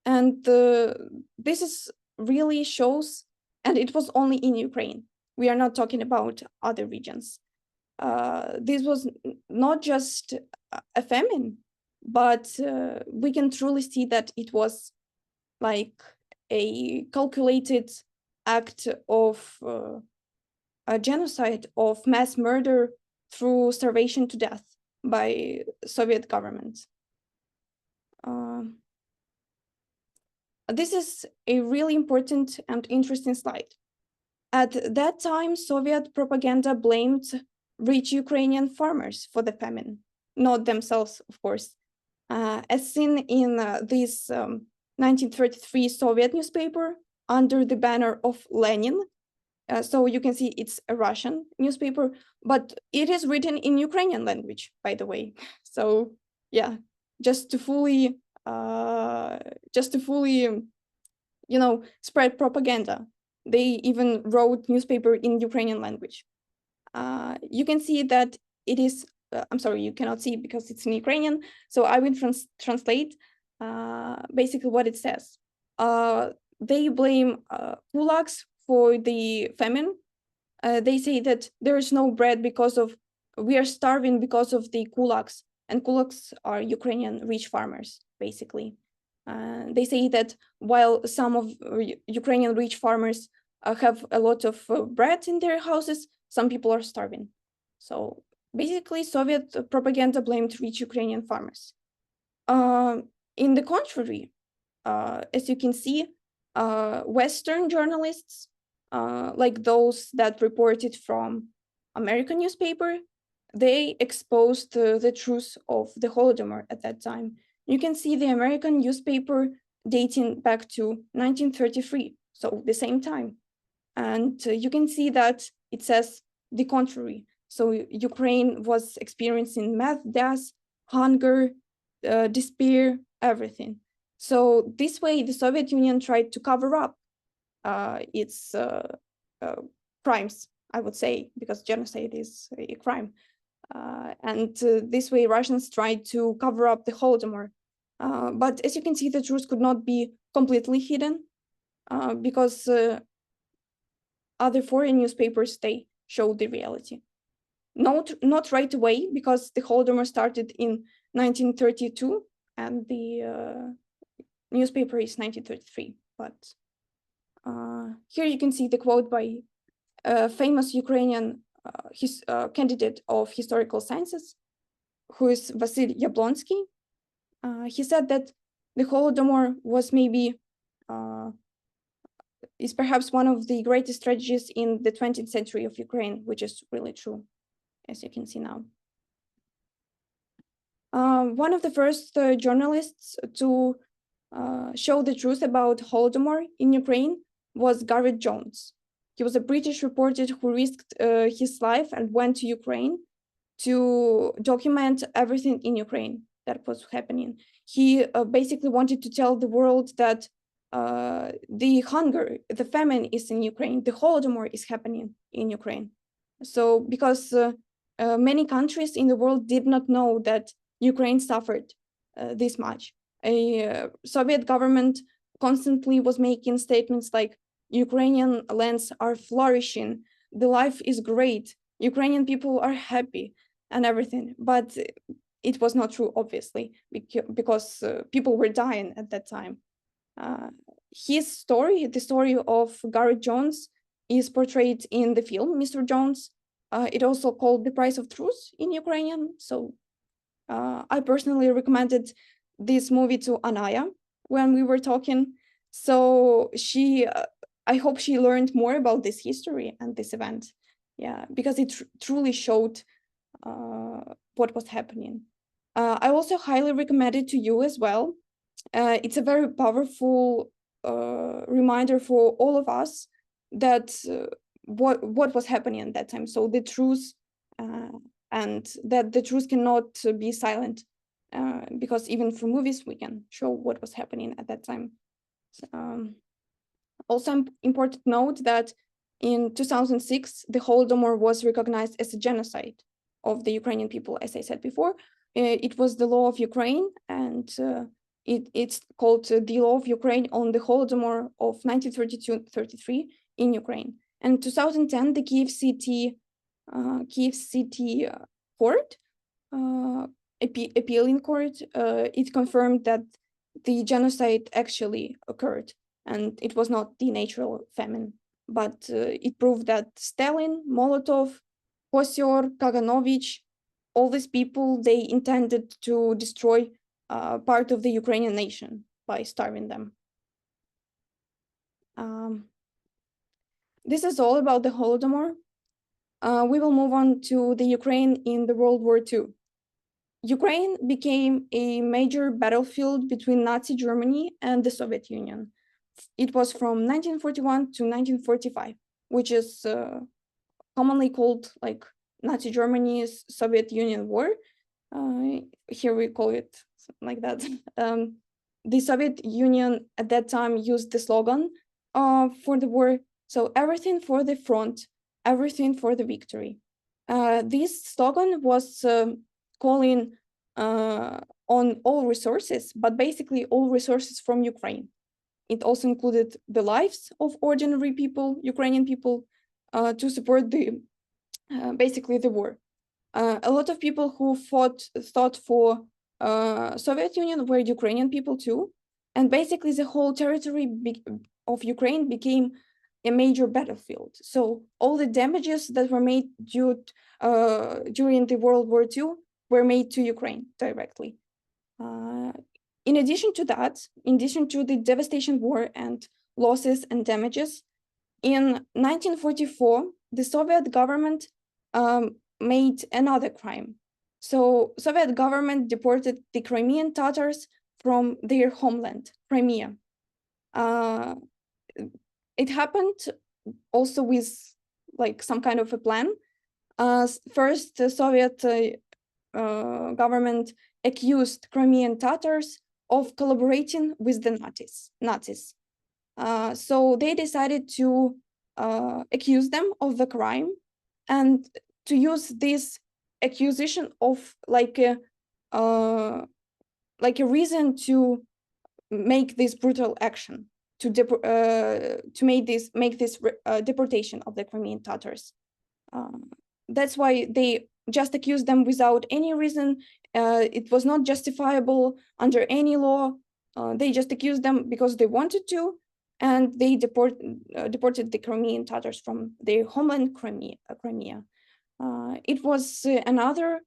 and this is really shows, and it was only in Ukraine. We are not talking about other regions. This was not just a famine, but we can truly see that it was like a calculated act of a genocide, of mass murder through starvation to death by Soviet government. This is a really important and interesting slide. At that time, Soviet propaganda blamed rich Ukrainian farmers for the famine, not themselves, of course. As seen in this 1933 Soviet newspaper under the banner of Lenin. So you can see it's a Russian newspaper, but it is written in Ukrainian language, by the way. So yeah, just to fully spread propaganda. They even wrote newspaper in Ukrainian language. You can see that it is, I'm sorry, you cannot see because it's in Ukrainian. So I will translate basically what it says. They blame kulaks for the famine. They say that there is no bread because of, we are starving because of the kulaks, and kulaks are Ukrainian rich farmers, basically. They say that while some of Ukrainian rich farmers have a lot of bread in their houses, some people are starving. So basically, Soviet propaganda blamed rich Ukrainian farmers. In the contrary, as you can see, Western journalists, like those that reported from American newspaper, they exposed the truth of the Holodomor at that time. You can see the American newspaper dating back to 1933, so the same time. And you can see that it says the contrary. So Ukraine was experiencing mass death, hunger, despair, everything. So this way, the Soviet Union tried to cover up its crimes, I would say, because genocide is a crime. And this way, Russians tried to cover up the Holodomor. But as you can see, the truth could not be completely hidden because other foreign newspapers, they showed the reality. Not right away, because the Holodomor started in 1932 and the newspaper is 1933. But here you can see the quote by a famous Ukrainian candidate of historical sciences, who is Vasil Yablonsky. He said that the Holodomor was maybe is perhaps one of the greatest tragedies in the 20th century of Ukraine, which is really true, as you can see now. One of the first journalists to show the truth about Holodomor in Ukraine was Gareth Jones. He was a British reporter who risked his life and went to Ukraine to document everything in Ukraine that was happening. He basically wanted to tell the world that the hunger, the famine is in Ukraine, the Holodomor is happening in Ukraine. So because many countries in the world did not know that Ukraine suffered this much. A Soviet government constantly was making statements like, Ukrainian lands are flourishing, the life is great, Ukrainian people are happy, and everything. But it was not true, obviously, because people were dying at that time. His story, the story of Gareth Jones, is portrayed in the film Mr. Jones. It also called The Price of Truth in Ukrainian. So I personally recommended this movie to Anaya when we were talking. So I hope she learned more about this history and this event. Yeah, because it truly showed what was happening. I also highly recommend it to you as well. It's a very powerful reminder for all of us that what was happening at that time. So the truth, and that the truth cannot be silent, because even through movies we can show what was happening at that time. Also important note that in 2006, the Holodomor was recognized as a genocide of the Ukrainian people, as I said before. It was the law of Ukraine, and it's called the Law of Ukraine on the Holodomor of 1932-33 in Ukraine. And in 2010, the Kiev City Court, appealing court, it confirmed that the genocide actually occurred, and it was not the natural famine, but it proved that Stalin, Molotov, Kosior, Kaganovich, all these people, they intended to destroy part of the Ukrainian nation by starving them. This is all about the Holodomor. We will move on to the Ukraine in the World War II. Ukraine became a major battlefield between Nazi Germany and the Soviet Union. It was from 1941 to 1945, which is commonly called like Nazi Germany's Soviet Union War. Here we call it like that. The Soviet Union at that time used the slogan for the war, so everything for the front, everything for the victory. This slogan was calling on all resources, but basically all resources from Ukraine. It also included the lives of ordinary people, Ukrainian people, to support basically the war. A lot of people who fought for Soviet Union were Ukrainian people too, and basically the whole territory of Ukraine became a major battlefield. So all the damages that were made during the World War II were made to Ukraine directly. In addition to that, in addition to the devastation war and losses and damages, in 1944, the Soviet government made another crime. So Soviet government deported the Crimean Tatars from their homeland, Crimea. It happened also with like some kind of a plan. First, the Soviet government accused Crimean Tatars of collaborating with the Nazis. So they decided to accuse them of the crime and to use this accusation of like a reason to make this brutal action, to make this deportation of the Crimean Tatars. That's why they just accused them without any reason. It was not justifiable under any law. They just accused them because they wanted to, and they deported the Crimean Tatars from their homeland, Crimea. It was another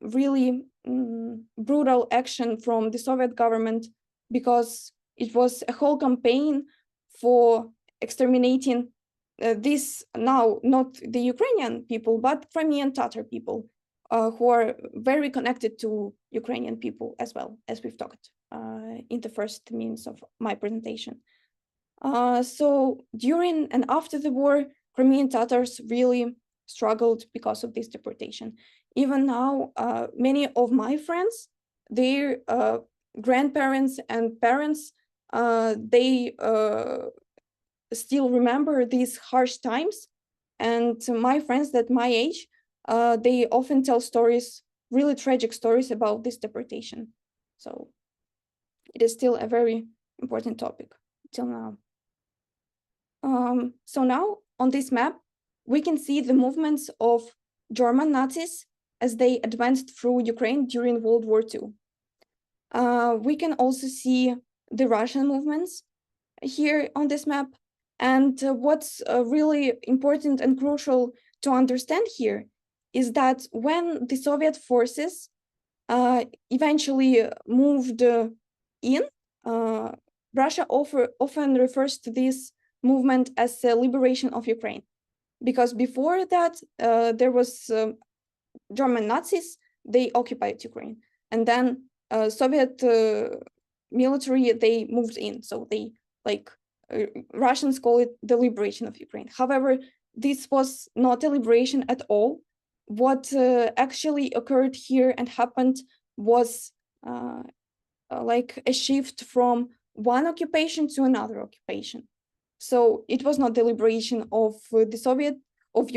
really brutal action from the Soviet government, because it was a whole campaign for exterminating this now not the Ukrainian people, but Crimean Tatar people, who are very connected to Ukrainian people as well, as we've talked in the first minutes of my presentation. So during and after the war, Crimean Tatars really struggled because of this deportation. Even now, many of my friends, their grandparents and parents, they still remember these harsh times. And my friends that my age, they often tell stories, really tragic stories about this deportation. So it is still a very important topic till now. So now on this map, we can see the movements of German Nazis as they advanced through Ukraine during World War II. We can also see the Russian movements here on this map. And what's really important and crucial to understand here is that when the Soviet forces eventually moved in, Russia often refers to this movement as a liberation of Ukraine. Because before that, there was German Nazis, they occupied Ukraine. And then Soviet military, they moved in. So they Russians call it the liberation of Ukraine. However, this was not a liberation at all. What actually occurred here and happened was like a shift from one occupation to another occupation. So it was not the liberation of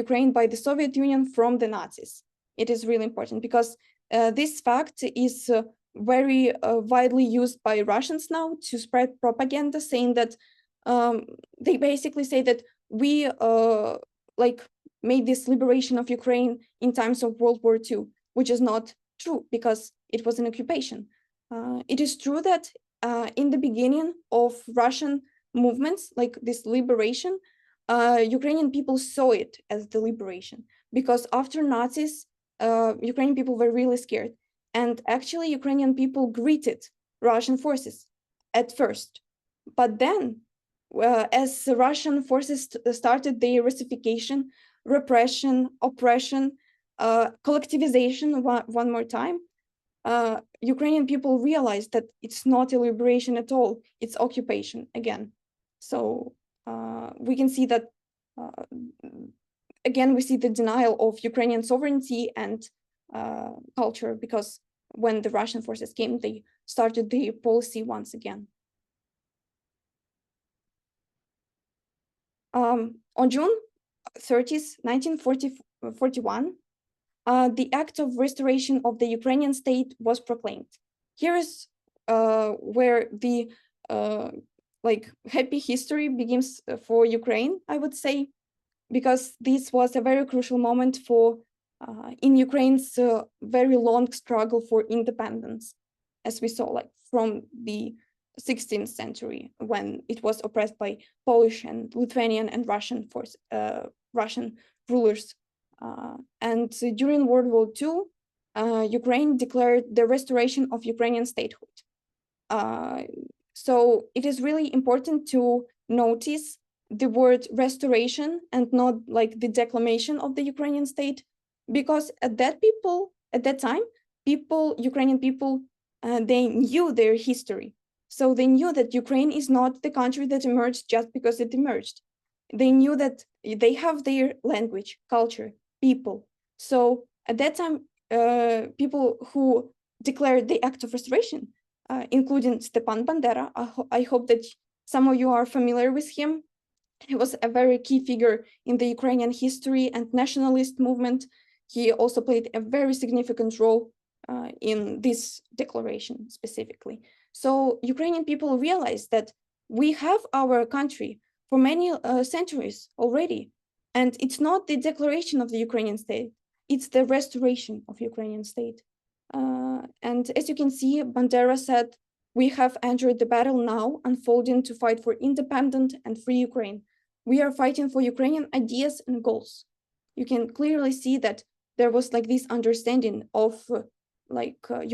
Ukraine by the Soviet Union from the Nazis. It is really important because this fact is very widely used by Russians now to spread propaganda, saying that they basically say that we made this liberation of Ukraine in times of World War II, which is not true because it was an occupation. It is true that in the beginning of Russian movements like this liberation, Ukrainian people saw it as the liberation, because after Nazis, Ukrainian people were really scared. And actually, Ukrainian people greeted Russian forces at first. But then, as the Russian forces started their Russification, repression, oppression, collectivization one more time, Ukrainian people realized that it's not a liberation at all, it's occupation again. So we can see that, again, we see the denial of Ukrainian sovereignty and culture, because when the Russian forces came, they started the policy once again. On June 30th, 1941, the act of restoration of the Ukrainian state was proclaimed. Here is where the happy history begins for Ukraine, I would say, because this was a very crucial moment for in Ukraine's very long struggle for independence, as we saw, like from the 16th century, when it was oppressed by Polish and Lithuanian and Russian rulers. And during World War II, Ukraine declared the restoration of Ukrainian statehood. So it is really important to notice the word restoration and not like the declamation of the Ukrainian state, because at that time, Ukrainian people, they knew their history. So they knew that Ukraine is not the country that emerged just because it emerged. They knew that they have their language, culture, people. So at that time, people who declared the act of restoration, including Stepan Bandera. I hope that some of you are familiar with him. He was a very key figure in the Ukrainian history and nationalist movement. He also played a very significant role in this declaration specifically. So Ukrainian people realized that we have our country for many centuries already. And it's not the declaration of the Ukrainian state, it's the restoration of Ukrainian state. And as you can see, Bandera said, "We have entered the battle now, unfolding to fight for independent and free Ukraine. We are fighting for Ukrainian ideas and goals." You can clearly see that there was like this understanding of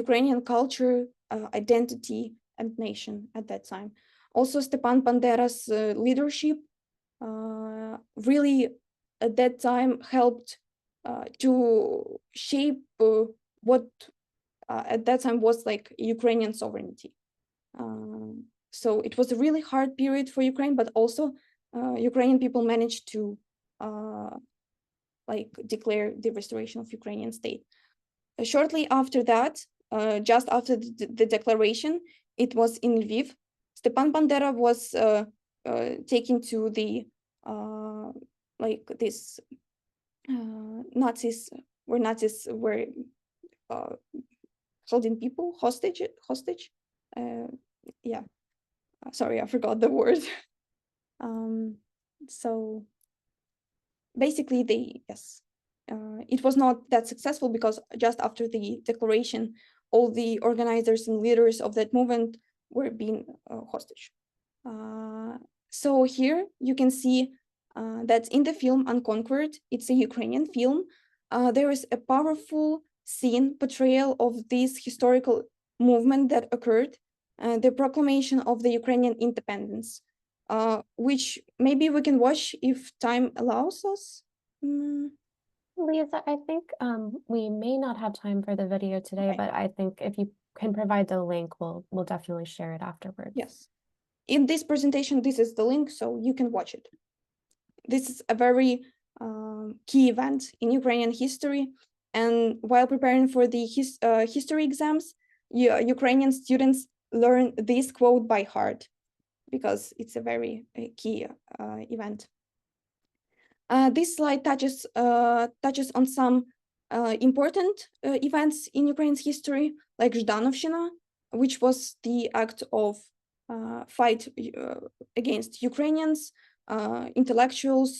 Ukrainian culture, identity, and nation at that time. Also, Stepan Bandera's leadership really at that time helped to shape what at that time was like Ukrainian sovereignty. So it was a really hard period for Ukraine, but also Ukrainian people managed to declare the restoration of Ukrainian state. Shortly after that, just after the declaration, it was in Lviv. Stepan Bandera was taken to the Nazis were holding people hostage. Yeah, sorry, I forgot the word. So basically, it was not that successful because just after the declaration, all the organizers and leaders of that movement were being hostage. So here you can see that in the film Unconquered, it's a Ukrainian film, there is a powerful scene portrayal of this historical movement that occurred, the proclamation of the Ukrainian independence, which maybe we can watch if time allows us. Liza, I think we may not have time for the video today, Okay. but I think if you can provide the link, we'll definitely share it afterwards. Yes. In this presentation, this is the link, so you can watch it. This is a very key event in Ukrainian history. And while preparing for the history exams, Ukrainian students learn this quote by heart because it's a very key event. This slide touches on some important events in Ukraine's history, like Zhdanovshina, which was the act of fight against Ukrainians, intellectuals,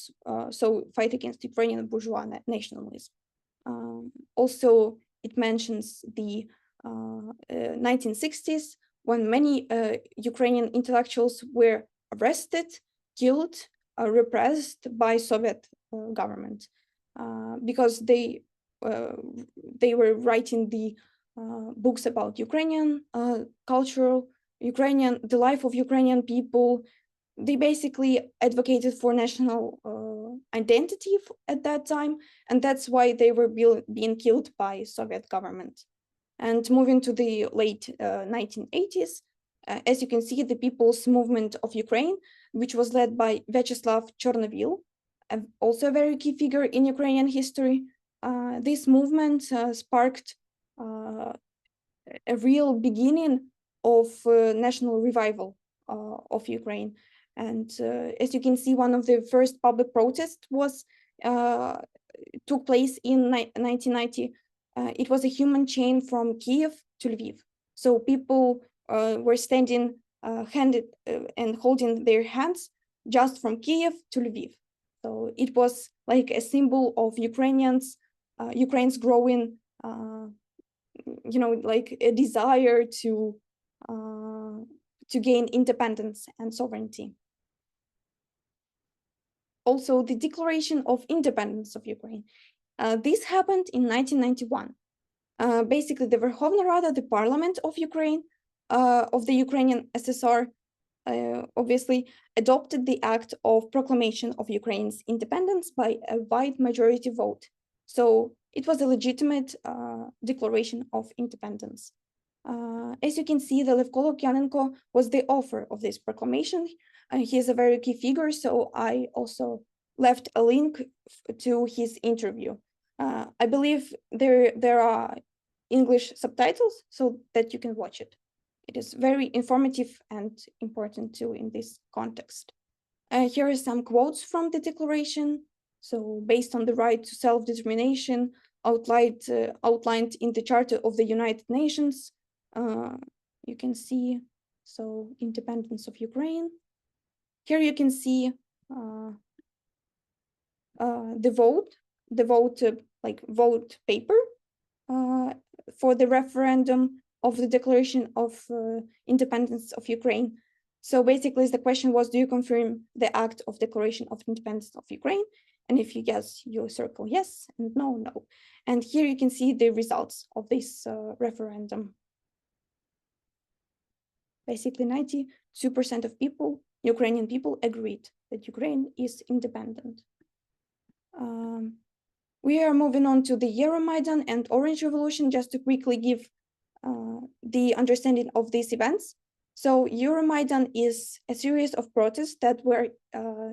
so fight against Ukrainian bourgeois nationalism. Also, it mentions the 1960s, when many Ukrainian intellectuals were arrested, killed, repressed by Soviet government because they were writing the books about Ukrainian culture, the life of Ukrainian people. They basically advocated for national identity at that time, and that's why they were being killed by Soviet government. And moving to the late 1980s, as you can see, the People's Movement of Ukraine, which was led by Vyacheslav Chornovil, also a very key figure in Ukrainian history. This movement sparked a real beginning of national revival of Ukraine. And as you can see, one of the first public protests took place in 1990. It was a human chain from Kiev to Lviv. So people were standing and holding their hands just from Kiev to Lviv. So it was like a symbol of Ukraine's growing, like a desire to gain independence and sovereignty. Also, the Declaration of Independence of Ukraine. This happened in 1991. Basically, the Verkhovna Rada, the parliament of Ukraine, of the Ukrainian SSR, obviously adopted the act of proclamation of Ukraine's independence by a wide majority vote. So it was a legitimate declaration of independence. As you can see, the Levko Lukyanenko was the author of this proclamation. He is a very key figure, so I also left a link to his interview. I believe there are English subtitles so that you can watch it. It is very informative and important too in this context. Here are some quotes from the declaration. So based on the right to self-determination outlined in the Charter of the United Nations, you can see, so independence of Ukraine. Here you can see the vote paper for the referendum of the Declaration of Independence of Ukraine. So basically the question was, do you confirm the act of Declaration of Independence of Ukraine? And if you yes, you circle yes, and no, no. And here you can see the results of this referendum. Basically 92% of people, Ukrainian people, agreed that Ukraine is independent. We are moving on to the Euromaidan and Orange Revolution, just to quickly give the understanding of these events. So Euromaidan is a series of protests that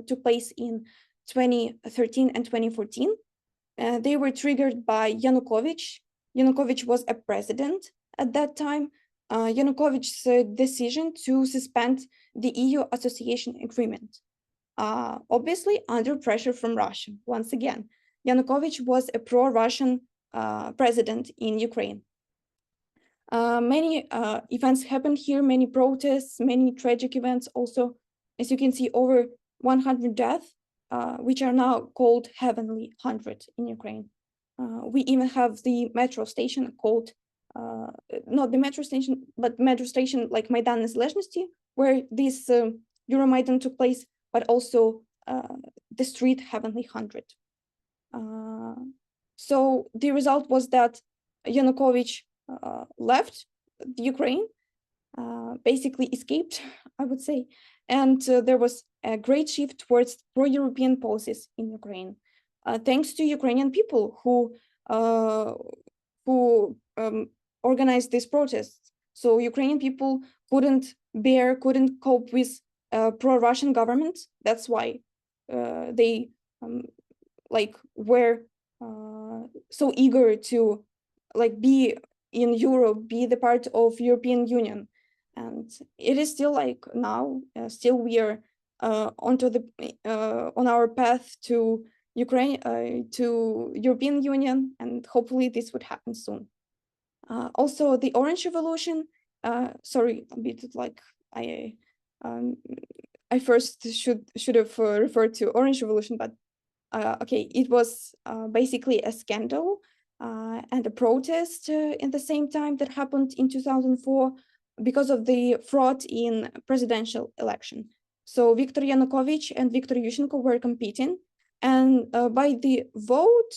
took place in 2013 and 2014. They were triggered by Yanukovych. Yanukovych was a president at that time. Yanukovych's decision to suspend the EU association agreement. Obviously under pressure from Russia. Once again, Yanukovych was a pro-Russian president in Ukraine. Many events happened here, many protests, many tragic events. Also, as you can see, over 100 deaths, which are now called Heavenly 100 in Ukraine. We even have the metro station called, not the metro station, but metro station like Maidan Nezalezhnosti, where this Euromaidan took place, but also the street Heavenly 100. So the result was that Yanukovych left the Ukraine, basically escaped, I would say, and there was a great shift towards pro-European policies in Ukraine, thanks to Ukrainian people who organized these protests. So Ukrainian people couldn't cope with pro-Russian government. That's why they were so eager to be in Europe, be the part of European Union. And it is still now, still we are on our path to Ukraine, to European Union, and hopefully this would happen soon. Also, the Orange Revolution, sorry, a bit I first should have referred to Orange Revolution, but okay, it was basically a scandal and a protest in the same time that happened in 2004 because of the fraud in presidential election. So Viktor Yanukovych and Viktor Yushchenko were competing, and by the vote,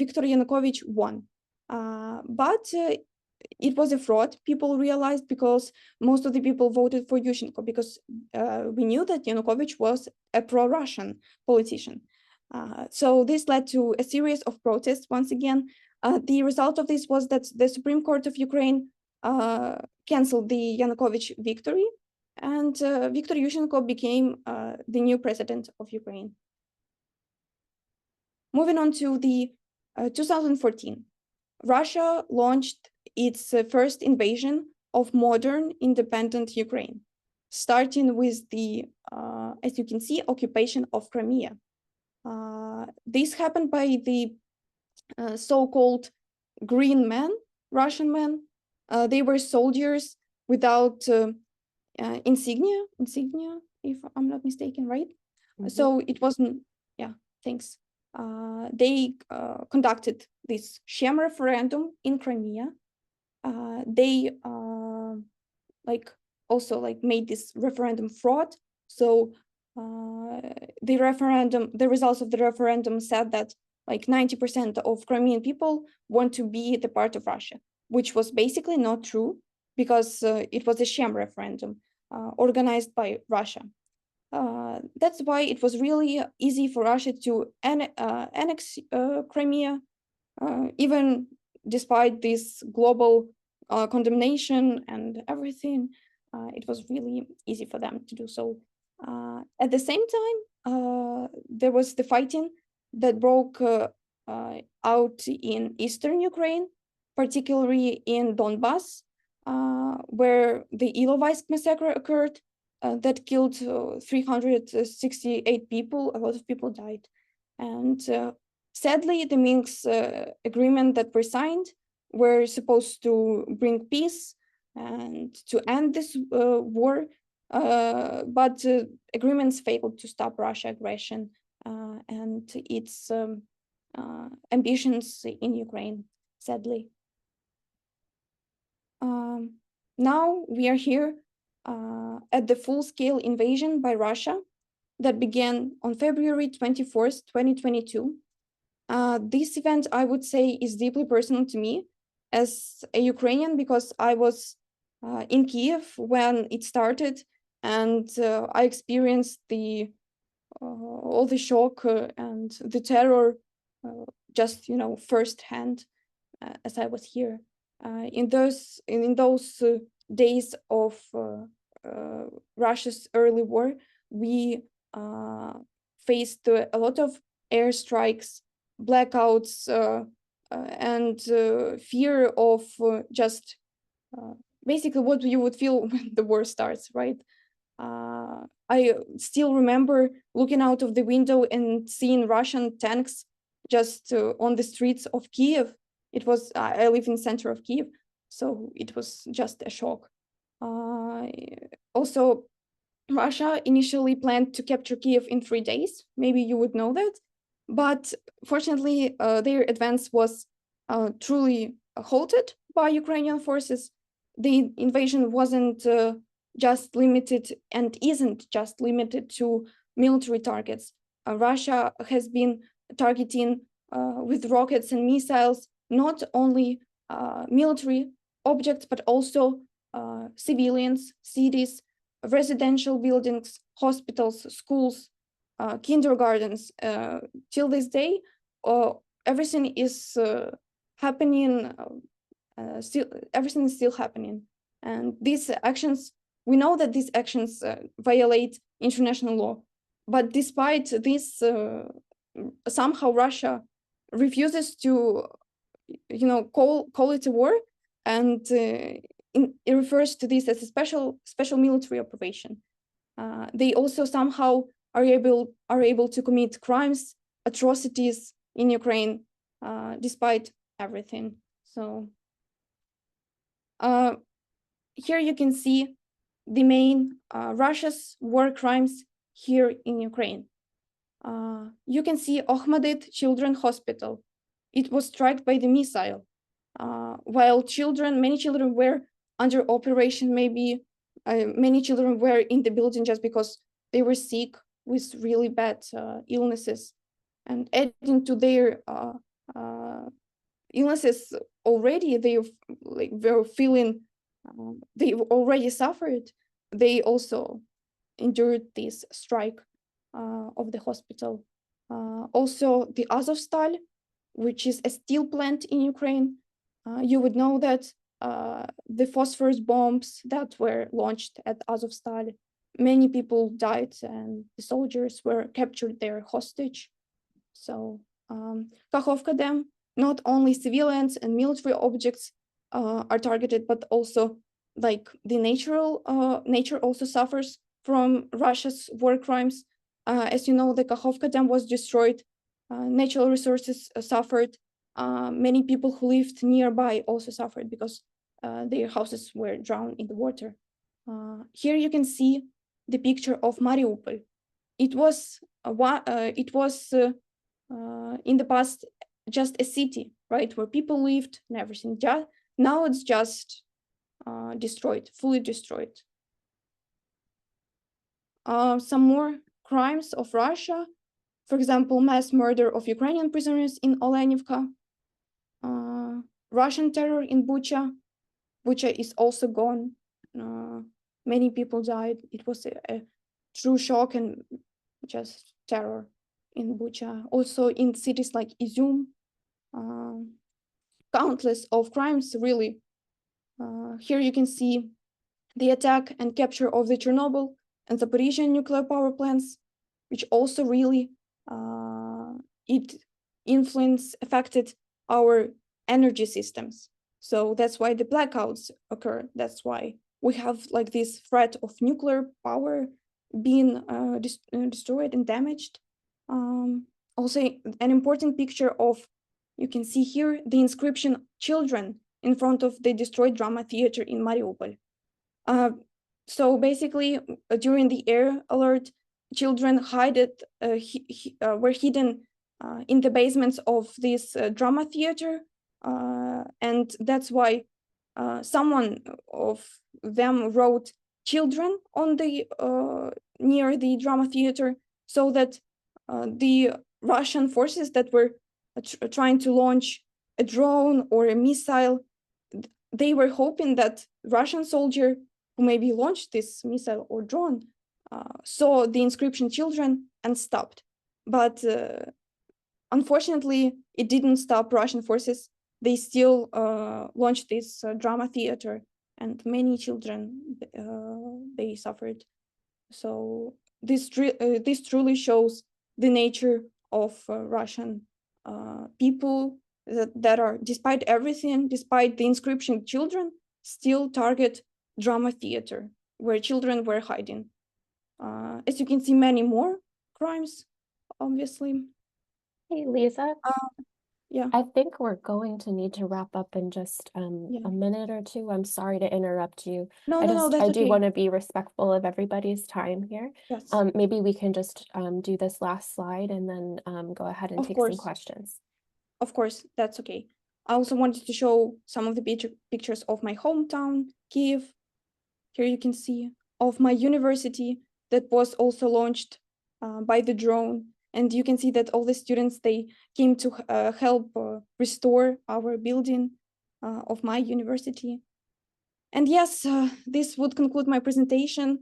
Viktor Yanukovych won. But it was a fraud, people realized, because most of the people voted for Yushchenko, because we knew that Yanukovych was a pro-Russian politician. So this led to a series of protests. Once again, the result of this was that the Supreme Court of Ukraine canceled the Yanukovych victory, and Viktor Yushchenko became the new president of Ukraine. Moving on to the 2014, Russia launched its first invasion of modern independent Ukraine, starting with the, as you can see, occupation of Crimea. This happened by the so-called green men, Russian men. They were soldiers without insignia, if I'm not mistaken, right? Mm-hmm. So it wasn't, yeah, thanks. They conducted this sham referendum in Crimea. They also made this referendum fraud. So the results of the referendum said that 90% of Crimean people want to be the part of Russia, which was basically not true, because it was a sham referendum organized by Russia. That's why it was really easy for Russia to annex Crimea, even despite this global condemnation and everything. It was really easy for them to do so. At the same time, there was the fighting that broke out in eastern Ukraine, particularly in Donbass, where the Ilovaisk massacre occurred, that killed 368 people. A lot of people died. And sadly, the Minsk agreement that were signed were supposed to bring peace and to end this war, but agreements failed to stop Russia aggression and its ambitions in Ukraine, sadly. Now we are here at the full-scale invasion by Russia that began on February 24th, 2022. This event, I would say, is deeply personal to me as a Ukrainian, because I was in Kiev when it started, and I experienced all the shock and the terror just firsthand as I was here. In those days of Russia's early war, we faced a lot of airstrikes, blackouts, and fear of just basically what you would feel when the war starts, right? I still remember looking out of the window and seeing Russian tanks just on the streets of Kiev. I live in the center of Kiev, so it was just a shock. Also, Russia initially planned to capture Kiev in 3 days. Maybe you would know that. But fortunately, their advance was truly halted by Ukrainian forces. The invasion wasn't just limited and isn't just limited to military targets. Russia has been targeting with rockets and missiles not only military objects, but also civilians, cities, residential buildings, hospitals, schools, kindergartens. Till this day, everything is happening. Everything is still happening, and these actions. We know that these actions violate international law, but despite this, somehow Russia refuses to, call it a war, and it refers to this as a special military operation. They also somehow are able to commit crimes, atrocities in Ukraine, despite everything. So here you can see the main Russia's war crimes here in Ukraine. You can see Ohmedit Children's Hospital. It was struck by the missile. While many children were under operation, maybe many children were in the building just because they were sick with really bad illnesses. And adding to their illnesses already, they were feeling, they already suffered. They also endured this strike of the hospital. Also, the Azovstal, which is a steel plant in Ukraine. You would know that the phosphorus bombs that were launched at Azovstal, many people died and the soldiers were captured there hostage. So Kakhovka Dam, not only civilians and military objects are targeted, but also the nature also suffers from Russia's war crimes. As you know, the Kakhovka Dam was destroyed. Natural resources suffered. Many people who lived nearby also suffered because their houses were drowned in the water. Here you can see the picture of Mariupol. It was in the past just a city, right, where people lived and everything. Now it's just destroyed, fully destroyed. Some more crimes of Russia, for example, mass murder of Ukrainian prisoners in Olenivka, Russian terror in Bucha. Bucha is also gone. Many people died. It was a true shock and just terror in Bucha. Also in cities like Izum, countless of crimes, really. Here you can see the attack and capture of the Chernobyl and Zaporizhia nuclear power plants, which also really it affected our energy systems. So that's why the blackouts occur. That's why we have like this threat of nuclear power being destroyed and damaged. Also, an important picture of, you can see here, the inscription "Children" in front of the destroyed drama theater in Mariupol. So basically, during the air alert, children were hidden in the basements of this drama theater, and that's why someone of them wrote "children" on the near the drama theater, so that the Russian forces that were trying to launch a drone or a missile, they were hoping that Russian soldier who maybe launched this missile or drone saw the inscription "children" and stopped. But unfortunately, it didn't stop Russian forces. They still launched this drama theater, and many children they suffered. So this truly shows the nature of Russian people that are, despite everything, despite the inscription "children," still target drama theater where children were hiding. As you can see, many more crimes, obviously. Hey, Liza, Yeah, I think we're going to need to wrap up in just yeah. a minute or two. I'm sorry to interrupt you. No, that's I do okay. want to be respectful of everybody's time here. Yes, Maybe we can just do this last slide and then go ahead and of take some course. questions. Of course, that's okay. I also wanted to show some of the pictures of my hometown, Kiev. Here you can see of my university that was also launched by the drone. And you can see that all the students, they came to help restore our building of my university. And yes, this would conclude my presentation.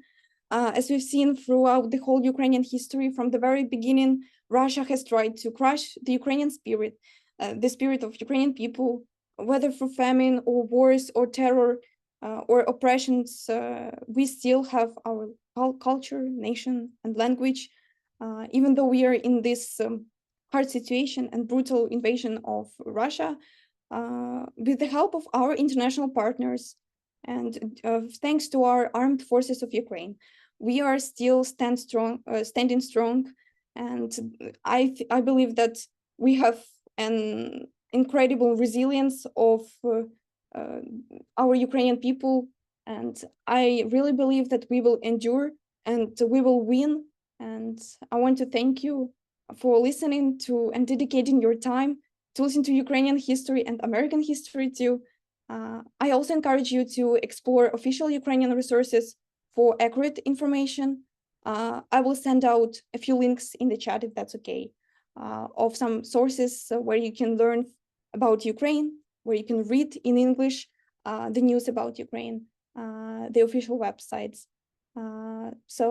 As we've seen throughout the whole Ukrainian history, from the very beginning, Russia has tried to crush the Ukrainian spirit, the spirit of Ukrainian people, whether through famine or wars or terror or oppressions. We still have our culture, nation, and language, even though we are in this hard situation and brutal invasion of Russia. With the help of our international partners, and thanks to our armed forces of Ukraine, we are still standing strong. And I believe that we have an incredible resilience of our Ukrainian people. And I really believe that we will endure and we will win. And I want to thank you for listening to and dedicating your time to listen to Ukrainian history and American history too. I also encourage you to explore official Ukrainian resources for accurate information. I will send out a few links in the chat, if that's okay, of some sources where you can learn about Ukraine, where you can read in English the news about Ukraine, the official websites. So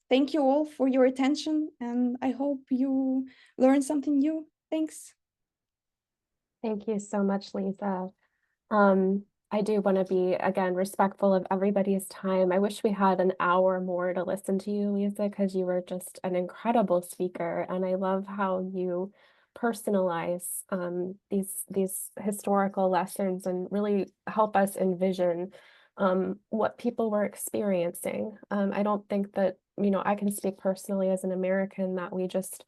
thank you all for your attention, and I hope you learned something new. Thanks. Thank you so much, Lisa. I do want to be, again, respectful of everybody's time. I wish we had an hour more to listen to you, Lisa, because you were just an incredible speaker. And I love how you personalize these historical lessons and really help us envision what people were experiencing. I don't think that, I can speak personally as an American that we just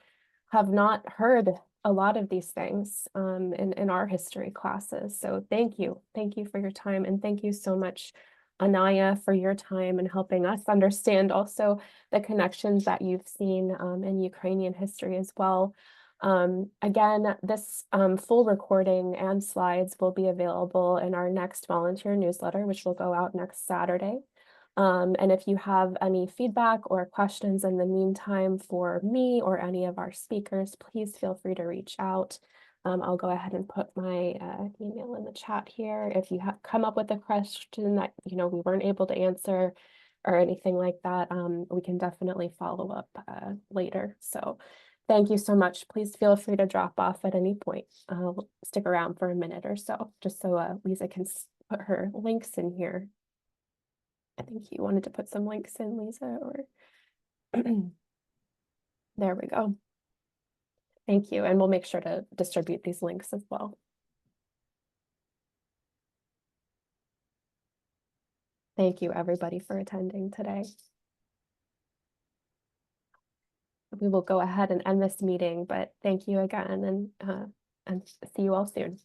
have not heard a lot of these things in our history classes. So thank you. Thank you for your time. And thank you so much, Anaya, for your time and helping us understand also the connections that you've seen in Ukrainian history as well. Again, this full recording and slides will be available in our next volunteer newsletter, which will go out next Saturday. And if you have any feedback or questions in the meantime for me or any of our speakers, please feel free to reach out. I'll go ahead and put my email in the chat here. If you have come up with a question that we weren't able to answer or anything like that, we can definitely follow up later. So thank you so much. Please feel free to drop off at any point. Stick around for a minute or so, just so Liza can put her links in here. I think you wanted to put some links in, Liza, or there we go. Thank you. And we'll make sure to distribute these links as well. Thank you, everybody, for attending today. We will go ahead and end this meeting, but thank you again, and see you all soon.